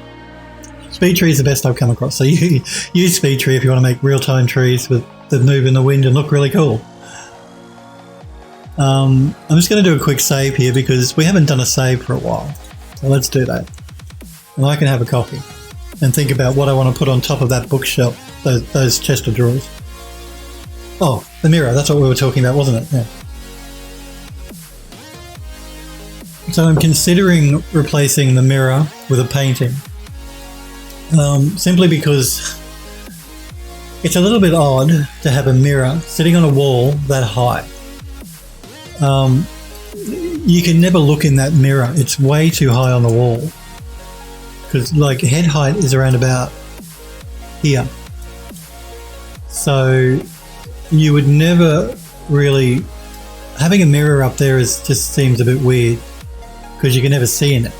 SpeedTree is the best I've come across. So you use SpeedTree if you want to make real-time trees that move in the wind and look really cool. I'm just going to do a quick save here because we haven't done a save for a while. So let's do that. And I can have a coffee and think about what I want to put on top of that bookshelf, those chest of drawers. Oh, the mirror. That's what we were talking about, wasn't it? Yeah. So I'm considering replacing the mirror with a painting. Simply because it's a little bit odd to have a mirror sitting on a wall that high. You can never look in that mirror. It's way too high on the wall. Because like head height is around about here. So you would never really... Having a mirror up there just seems a bit weird because you can never see in it.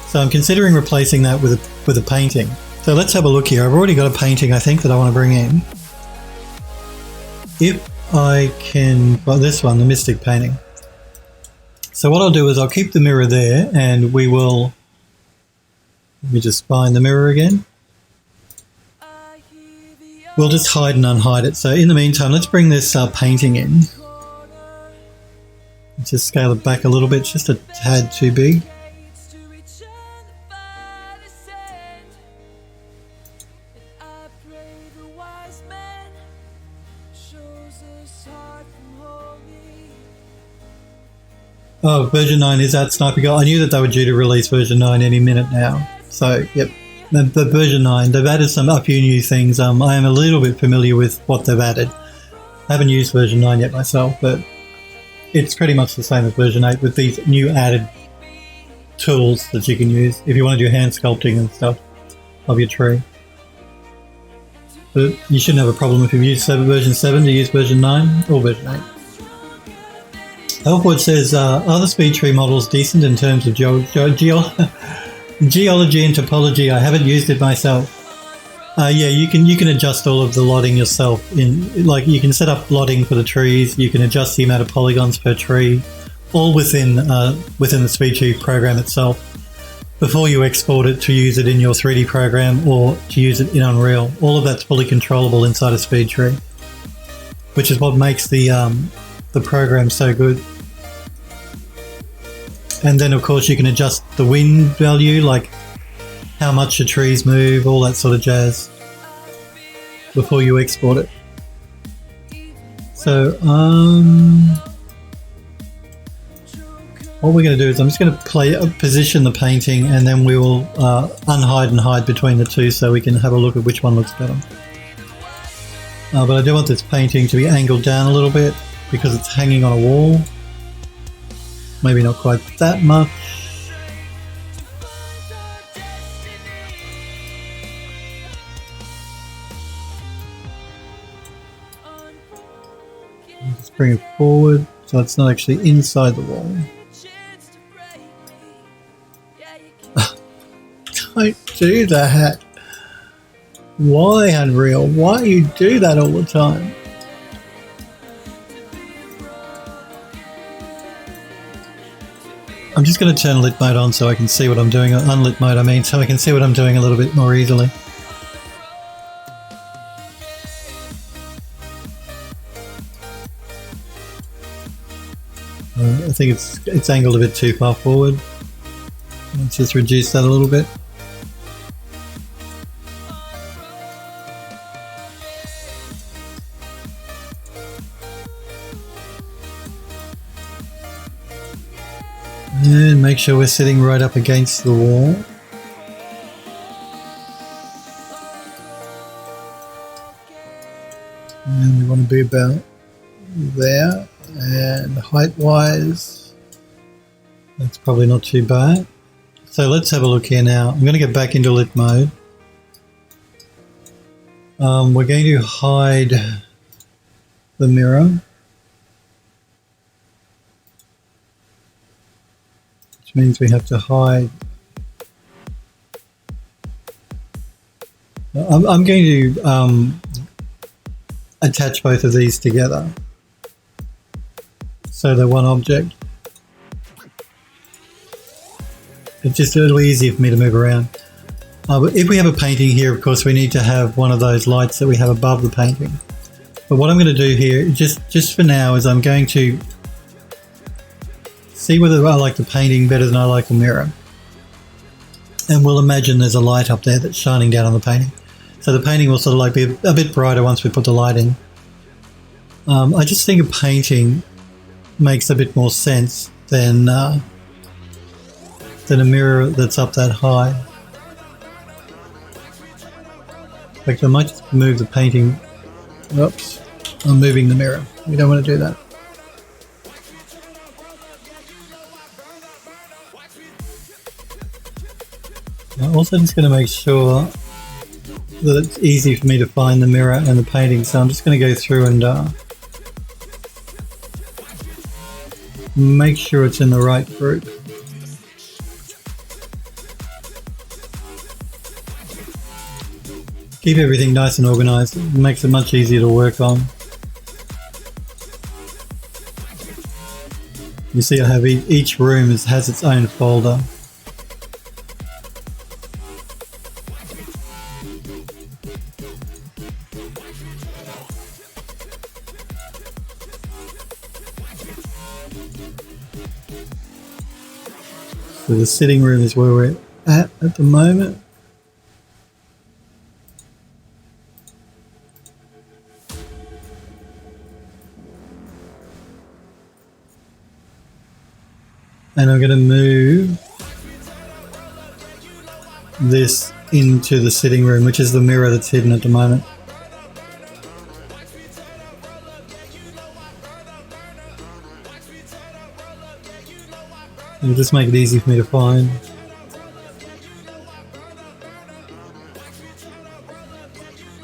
So I'm considering replacing that with a painting. So let's have a look here. I've already got a painting, I think, that I want to bring in. If I can... Well, this one, the Mystic painting. So what I'll do is I'll keep the mirror there and we will... Let me just find the mirror again. We'll just hide and unhide it. So in the meantime, let's bring this painting in. Just scale it back a little bit, just a tad too big. Oh, version 9 is out, Sniper Girl. I knew that they were due to release version 9 any minute now. So, yep. The version 9, they've added a few new things. I am a little bit familiar with what they've added. I haven't used version 9 yet myself, but it's pretty much the same as version 8 with these new added tools that you can use if you want to do hand sculpting and stuff of your tree. But you shouldn't have a problem if you've used version 7 to use version 9 or version 8. Elfwood says, are the speed tree models decent in terms of geology and topology? I haven't used it myself. Yeah, you can adjust all of the lotting yourself. Like you can set up lotting for the trees. You can adjust the amount of polygons per tree, all within the speed tree program itself. Before you export it to use it in your 3D program or to use it in Unreal, all of that's fully controllable inside a speed tree, which is what makes the program so good. And then, of course, you can adjust the wind value, like how much the trees move, all that sort of jazz, before you export it. So, what we're going to do is I'm just going to position the painting, and then we will unhide and hide between the two so we can have a look at which one looks better. But I do want this painting to be angled down a little bit because it's hanging on a wall. Maybe not quite that much. Just bring it forward so it's not actually inside the wall. Don't do that. Why, Unreal? Why do you do that all the time? I'm just going to turn lit mode on so I can see what I'm doing. Unlit mode, I mean, so I can see what I'm doing a little bit more easily. I think it's angled a bit too far forward. Let's just reduce that a little bit. And make sure we're sitting right up against the wall. And we want to be about there. And height-wise, that's probably not too bad. So let's have a look here now. I'm going to get back into lit mode. We're going to hide the mirror. Means we have to hide. I'm going to attach both of these together so they're one object. It's just a little easier for me to move around. But if we have a painting here, of course, we need to have one of those lights that we have above the painting. But what I'm going to do here, just for now, is I'm going to see whether I like the painting better than I like the mirror. And we'll imagine there's a light up there that's shining down on the painting. So the painting will sort of like be a bit brighter once we put the light in. I just think a painting makes a bit more sense than a mirror that's up that high. In fact, I might just move the painting. Oops, I'm moving the mirror. We don't want to do that. I'm also just going to make sure that it's easy for me to find the mirror and the painting, so I'm just going to go through and make sure it's in the right group. Keep everything nice and organized. It makes it much easier to work on. You see I have each room has its own folder. So the sitting room is where we're at the moment. And I'm going to move this into the sitting room, which is the mirror that's hidden at the moment. It'll just make it easy for me to find.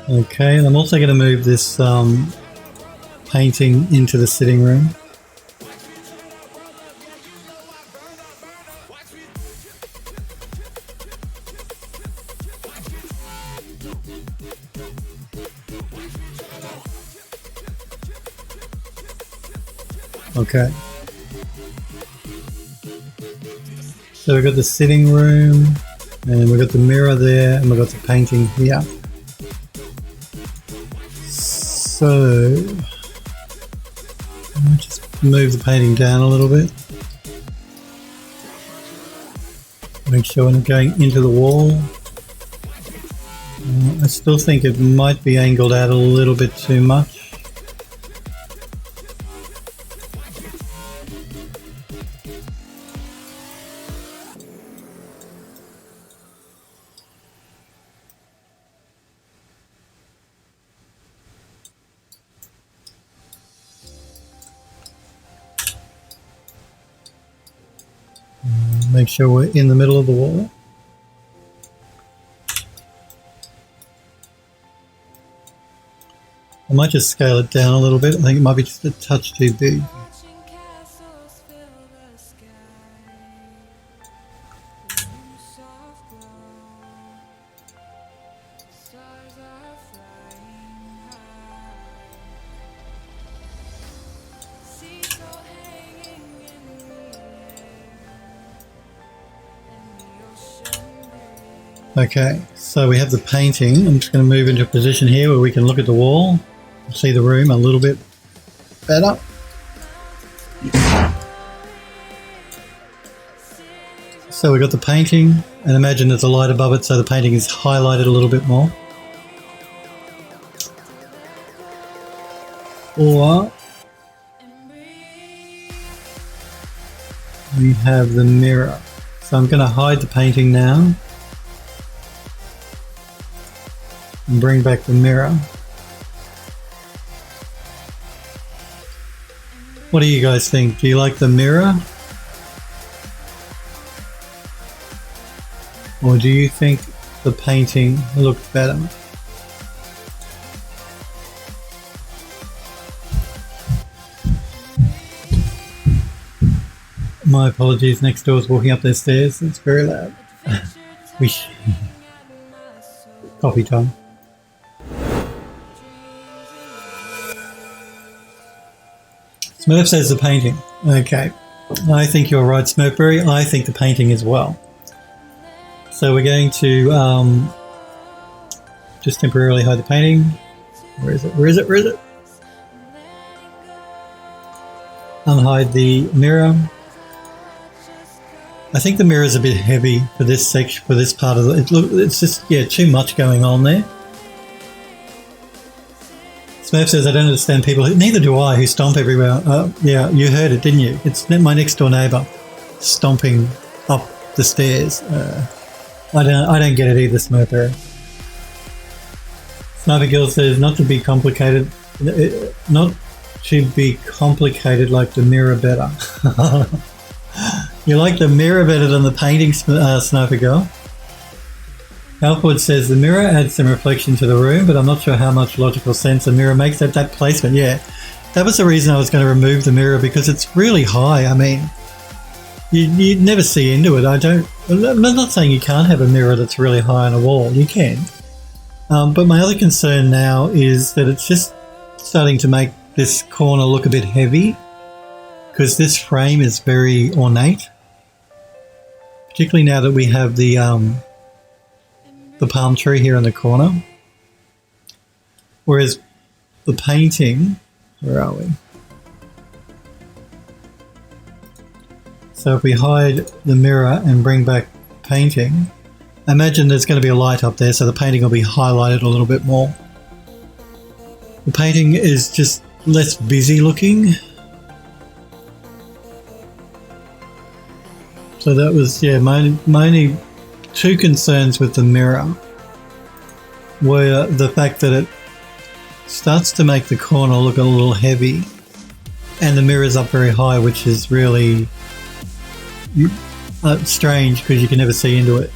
Okay, and I'm also going to move this painting into the sitting room. Okay. So we've got the sitting room, and we've got the mirror there, and we've got the painting here. So I might just move the painting down a little bit. Make sure I'm not going into the wall. I still think it might be angled out a little bit too much. Make sure we're in the middle of the wall. I might just scale it down a little bit. I think it might be just a touch too big. Okay, so we have the painting. I'm just going to move into a position here where we can look at the wall, see the room a little bit better. So we've got the painting, and imagine there's a light above it so the painting is highlighted a little bit more. Or we have the mirror. So I'm going to hide the painting now. And bring back the mirror. What do you guys think? Do you like the mirror? Or do you think the painting looked better? My apologies, next door is walking up their stairs. It's very loud. Coffee time. Smurf says the painting. Okay. I think you're right, Smurfberry. I think the painting as well. So we're going to just temporarily hide the painting. Where is it? Where is it? Where is it? Unhide the mirror. I think the mirror is a bit heavy for this section, for this part of it. It's just, yeah, too much going on there. Smurf says, I don't understand people, neither do I, who stomp everywhere. Yeah, you heard it, didn't you? It's my next door neighbour stomping up the stairs. I don't get it either, Smurf. Sniper Girl says not to be complicated, not to be complicated like the mirror better. You like the mirror better than the painting, Sniper Girl? Alford says the mirror adds some reflection to the room, but I'm not sure how much logical sense a mirror makes at that placement. Yeah, that was the reason I was going to remove the mirror, because it's really high. I mean, you'd never see into it. I'm not saying you can't have a mirror that's really high on a wall. You can. But my other concern now is that it's just starting to make this corner look a bit heavy, because this frame is very ornate, particularly now that we have the palm tree here in the corner. Whereas the painting, where are we? So if we hide the mirror and bring back painting, imagine there's going to be a light up there, so the painting will be highlighted a little bit more. The painting is just less busy looking. So that was, yeah, my only two concerns with the mirror were the fact that it starts to make the corner look a little heavy, and the mirror's up very high, which is really strange because you can never see into it.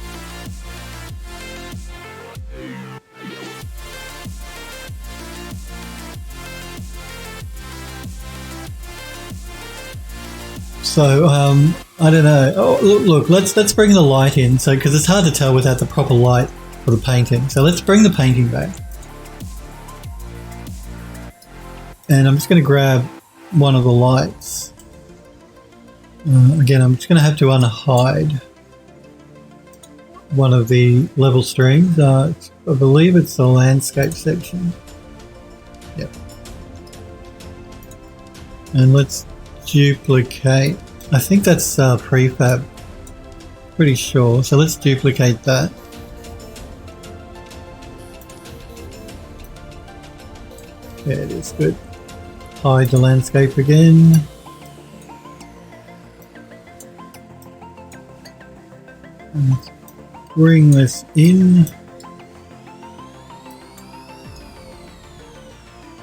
So I don't know. Oh, look, let's bring the light in. So because it's hard to tell without the proper light for the painting. So let's bring the painting back. And I'm just going to grab one of the lights. Again, I'm just going to have to unhide one of the level streams. I believe it's the landscape section. Yep. And let's duplicate. I think that's prefab. Pretty sure. So let's duplicate that. Yeah, it is good. Hide the landscape again. And let's bring this in.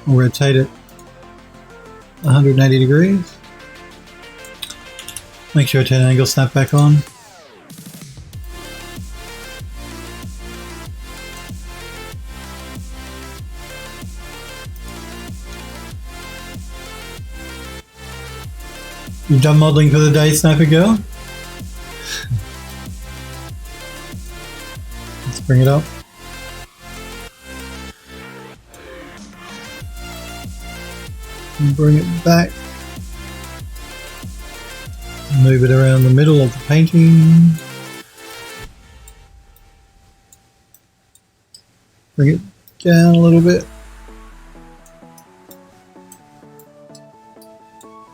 We'll rotate it 180 degrees. Make sure I turn angle snap back on. You done modeling for the day, Sniper Girl? Let's bring it up. And bring it back. Move it around the middle of the painting. Bring it down a little bit.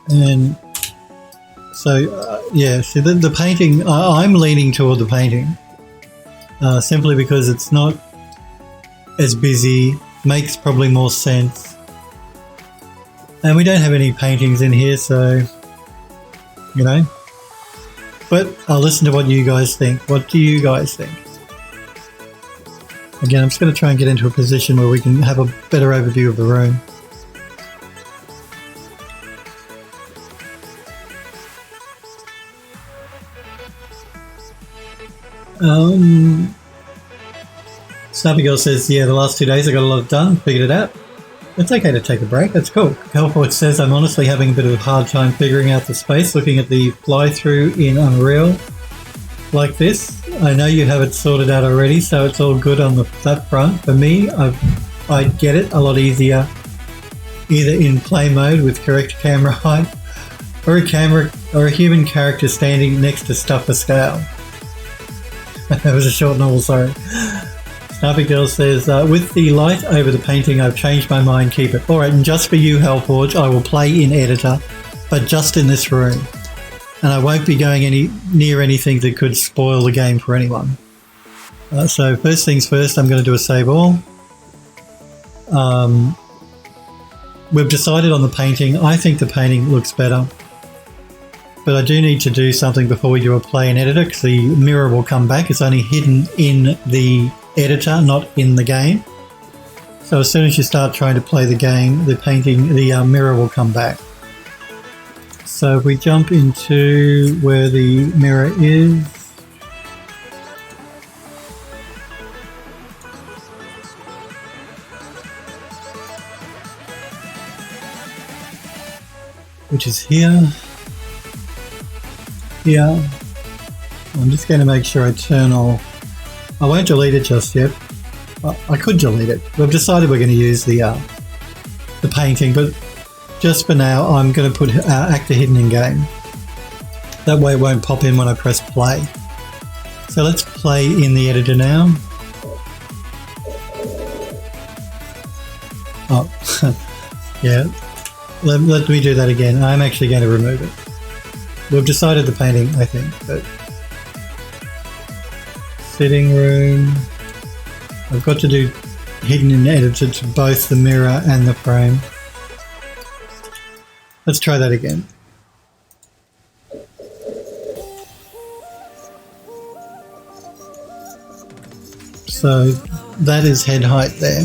And so, yeah, see the painting, I'm leaning toward the painting. Simply because it's not as busy, makes probably more sense. And we don't have any paintings in here, so, you know. But I'll listen to what you guys think. What do you guys think? Again, I'm just going to try and get into a position where we can have a better overview of the room. Snappy Girl says, yeah, the last 2 days I got a lot done, figured it out. It's okay to take a break, that's cool. Calport says, I'm honestly having a bit of a hard time figuring out the space, looking at the fly-through in Unreal like this. I know you have it sorted out already, so it's all good on that front. For me, I'd get it a lot easier either in play mode with correct camera height, or a human character standing next to stuff for scale. That was a short novel, sorry. Snappy Girl says, with the light over the painting, I've changed my mind, keep it. Alright, and just for you, Hellforge, I will play in editor, but just in this room. And I won't be going near anything that could spoil the game for anyone. So first things first, I'm going to do a save all. We've decided on the painting. I think the painting looks better. But I do need to do something before we do a play in editor, because the mirror will come back. It's only hidden in the editor, not in the game. So as soon as you start trying to play the game, the mirror will come back. So if we jump into where the mirror is, which is here. I'm just going to make sure I turn off. I won't delete it just yet. I could delete it. We've decided we're going to use the painting, but just for now, I'm going to put actor hidden in game. That way it won't pop in when I press play. So let's play in the editor now. Oh, yeah. Let me do that again. I'm actually going to remove it. We've decided the painting, I think. But sitting room. I've got to do hidden in editor to both the mirror and the frame. Let's try that again. So that is head height there.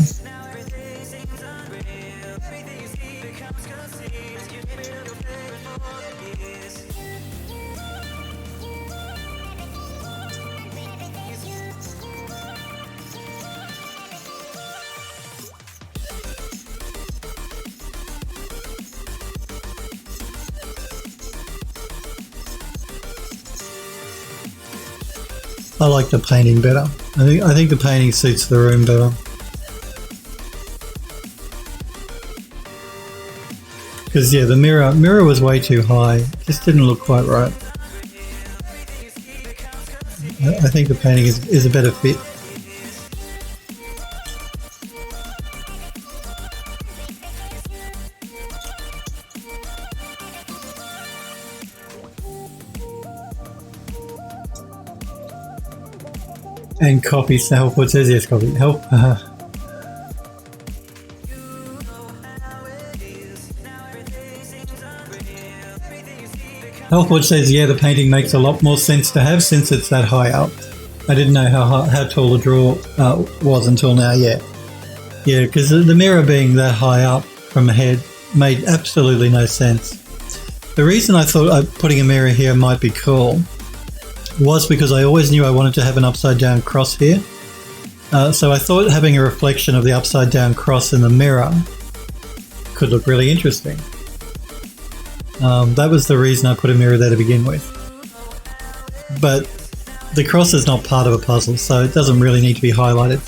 I like the painting better. I think the painting suits the room better. Because yeah, the mirror was way too high. It just didn't look quite right. I think the painting is a better fit. And copy help. What says yes, copy help. Healthwatch says yeah, the painting makes a lot more sense to have since it's that high up. I didn't know how tall the drawer was until now. Yeah, because the mirror being that high up from the head made absolutely no sense. The reason I thought putting a mirror here might be cool was because I always knew I wanted to have an upside down cross here. So I thought having a reflection of the upside down cross in the mirror could look really interesting. That was the reason I put a mirror there to begin with. But the cross is not part of a puzzle, so it doesn't really need to be highlighted.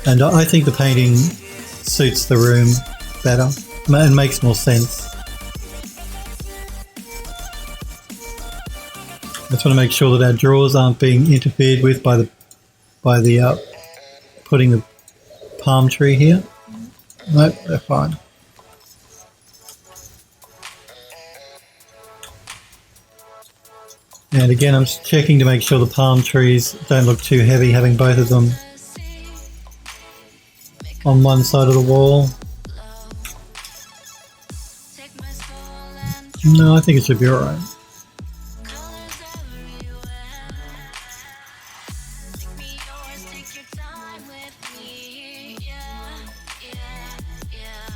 And I think the painting suits the room better and makes more sense. I just want to make sure that our drawers aren't being interfered with by the putting the palm tree here. Nope, they're fine. And again, I'm just checking to make sure the palm trees don't look too heavy, having both of them on one side of the wall. No, I think it should be alright.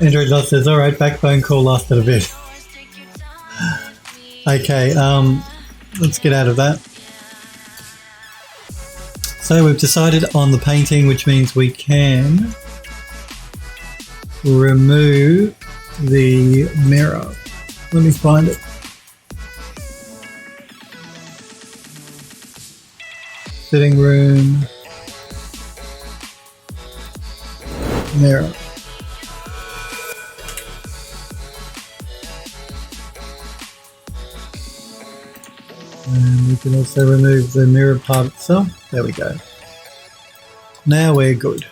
Android Lost says, alright, backbone call lasted a bit. Okay, let's get out of that. So we've decided on the painting, which means we can remove the mirror. Let me find it. Sitting room, mirror. And we can also remove the mirror part itself. There we go. Now we're good.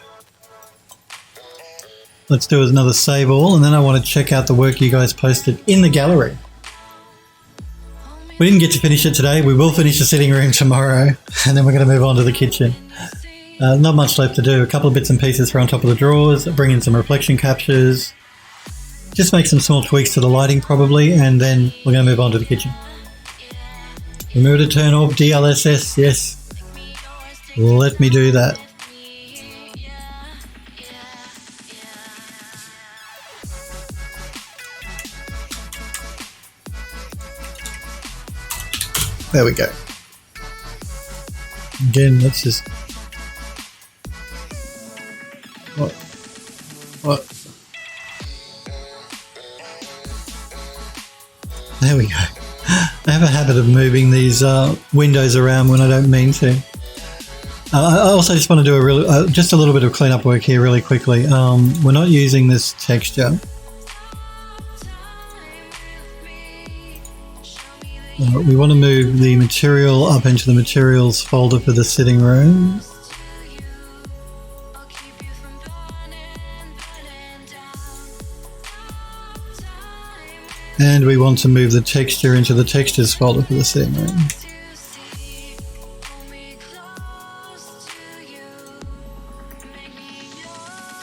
Let's do another save all, and then I want to check out the work you guys posted in the gallery. We didn't get to finish it today. We will finish the sitting room tomorrow, and then we're going to move on to the kitchen. Not much left to do. A couple of bits and pieces for on top of the drawers, bring in some reflection captures, just make some small tweaks to the lighting probably, and then we're going to move on to the kitchen. Remember to turn off DLSS, yes. Let me do that. There we go. Again, let's just... What? There we go. I have a habit of moving these windows around when I don't mean to. I also just want to do just a little bit of cleanup work here really quickly. We're not using this texture. We want to move the material up into the materials folder for the sitting room. And we want to move the texture into the textures folder for the sitting room.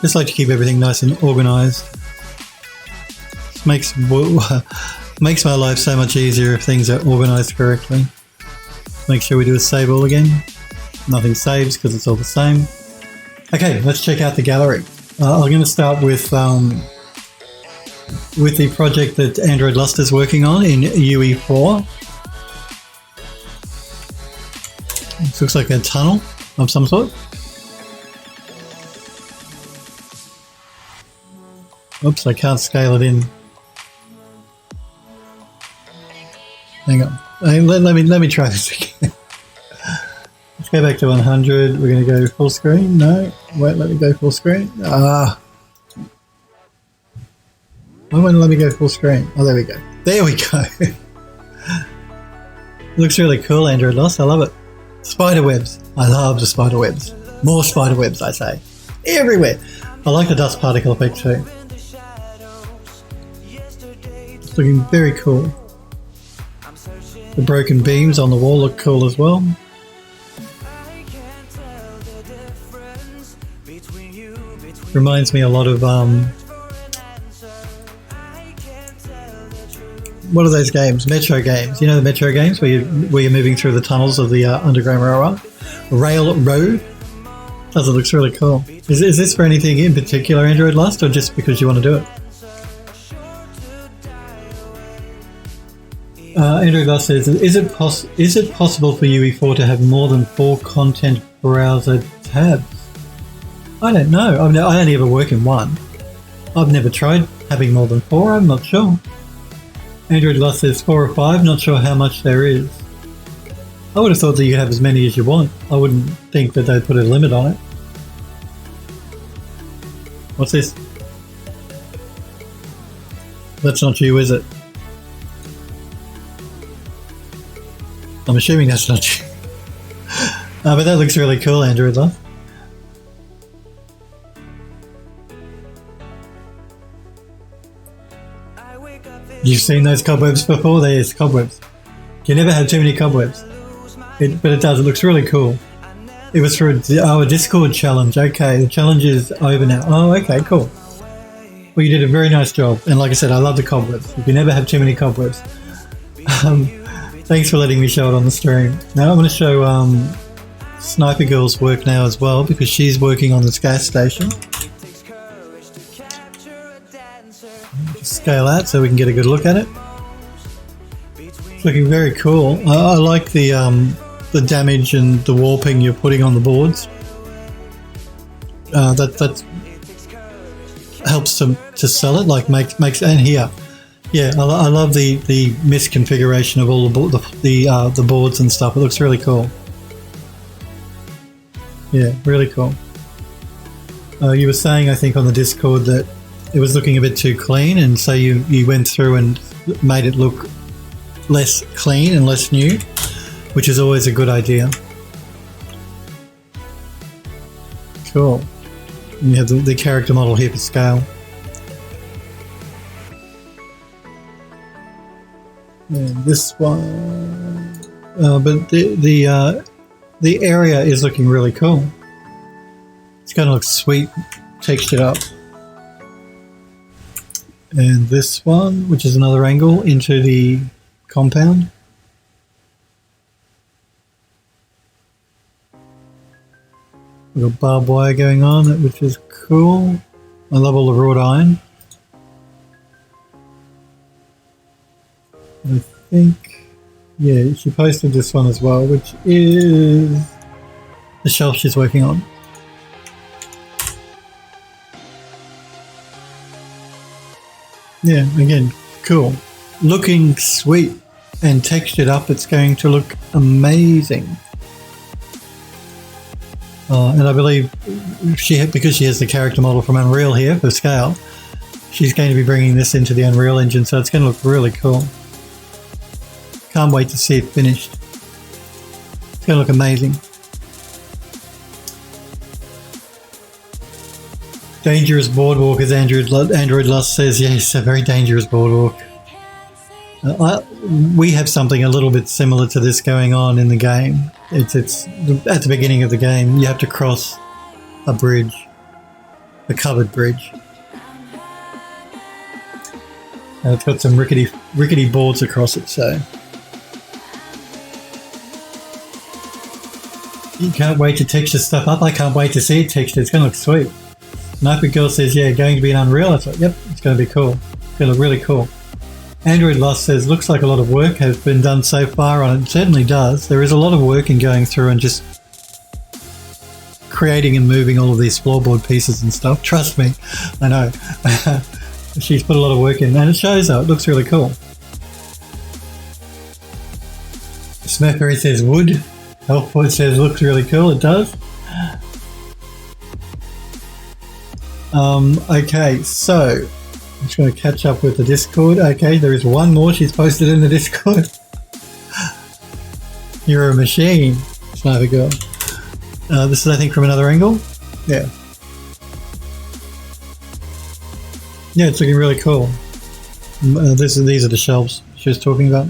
Just like to keep everything nice and organized. Makes my life so much easier if things are organized correctly. Make sure we do a save all again. Nothing saves because it's all the same. Okay, let's check out the gallery. I'm going to start with the project that Android Lust is working on in UE4. This looks like a tunnel of some sort. Oops, I can't scale it in. Hang on. Let me try this again. Let's go back to 100. We're going to go full screen. No, wait, let me go full screen. Why won't it let me go full screen? Oh, there we go. There we go. Looks really cool, Android Lost. I love it. Spider webs. I love the spider webs. More spider webs, I say. Everywhere. I like the dust particle effect too. It's looking very cool. The broken beams on the wall look cool as well. Reminds me a lot of what are those games? Metro games. You know the Metro games where you're moving through the tunnels of the Underground Railroad? Does it looks really cool. Is this for anything in particular, Android Lust, or just because you want to do it? Andrew Gus says, is it possible for UE4 to have more than 4 content browser tabs? I don't know. I only ever work in one. I've never tried having more than 4. I'm not sure. Android Gus says 4 or 5. Not sure how much there is. I would have thought that you could have as many as you want. I wouldn't think that they'd put a limit on it. What's this? That's not you, is it? I'm assuming that's not you. But that looks really cool, Android Love. You've seen those cobwebs before? There's cobwebs. You never have too many cobwebs. But it does. It looks really cool. It was for a Discord challenge. Okay, the challenge is over now. Oh, okay, cool. Well, you did a very nice job. And like I said, I love the cobwebs. You never have too many cobwebs. Thanks for letting me show it on the stream. Now I'm going to show Sniper Girl's work now as well, because she's working on this gas station. Just scale out so we can get a good look at it. It's looking very cool. I like the damage and the warping you're putting on the boards. That helps to sell it. Like makes and here. Yeah, I love the misconfiguration of all the boards and stuff. It looks really cool. Yeah, really cool. You were saying, I think, on the Discord that it was looking a bit too clean, and so you went through and made it look less clean and less new, which is always a good idea. Cool. And you have the character model here for scale. And this one, but the area is looking really cool. It's going to look sweet, textured up. And this one, which is another angle into the compound. We've got barbed wire going on, which is cool. I love all the wrought iron. I think Yeah, she posted this one as well, which is the shelf she's working on. Yeah, again, cool. Looking sweet and textured up, it's going to look amazing. And I believe because she has the character model from Unreal here for scale, she's going to be bringing this into the Unreal Engine, so it's going to look really cool. Can't wait to see it finished. It's going to look amazing. Dangerous boardwalk, as Android Lust says. Yes, a very dangerous boardwalk. We have something a little bit similar to this going on in the game. It's at the beginning of the game. You have to cross a bridge, a covered bridge, and it's got some rickety boards across it. So you can't wait to texture stuff up. I can't wait to see it textured. It's going to look sweet. Sniper Girl says, yeah, going to be an Unreal. I thought, yep, it's going to be cool. It's going to look really cool. Android Lost says, looks like a lot of work has been done so far on it. It certainly does. There is a lot of work in going through and just creating and moving all of these floorboard pieces and stuff. Trust me, I know. She's put a lot of work in, and it shows though. It looks really cool. Smurfberry says, wood. Elfboy says, looks really cool. It does. Okay, so I'm just going to catch up with the Discord. Okay, there is one more she's posted in the Discord. You're a machine, Sniper Girl. This is, I think, from another angle. Yeah. Yeah, it's looking really cool. These are the shelves she was talking about.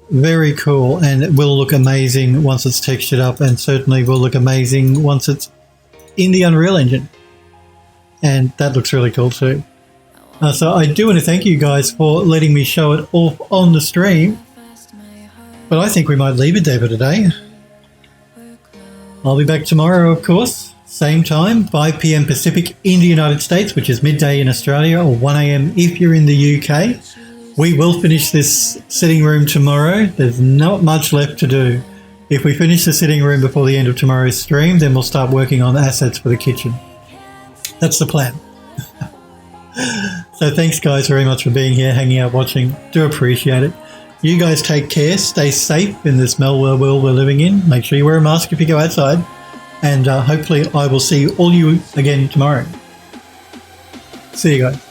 Very cool, and it will look amazing once it's textured up, and certainly will look amazing once it's in the Unreal Engine. And that looks really cool too. So I do want to thank you guys for letting me show it off on the stream. But I think we might leave it there for today. I'll be back tomorrow, of course. Same time, 5 p.m. Pacific in the United States, which is midday in Australia, or 1 a.m. if you're in the UK. We will finish this sitting room tomorrow. There's not much left to do. If we finish the sitting room before the end of tomorrow's stream, then we'll start working on assets for the kitchen. That's the plan. So thanks guys very much for being here, hanging out, watching. Do appreciate it. You guys take care, stay safe in this malware world we're living in. Make sure you wear a mask if you go outside. And hopefully I will see all you again tomorrow. See you guys.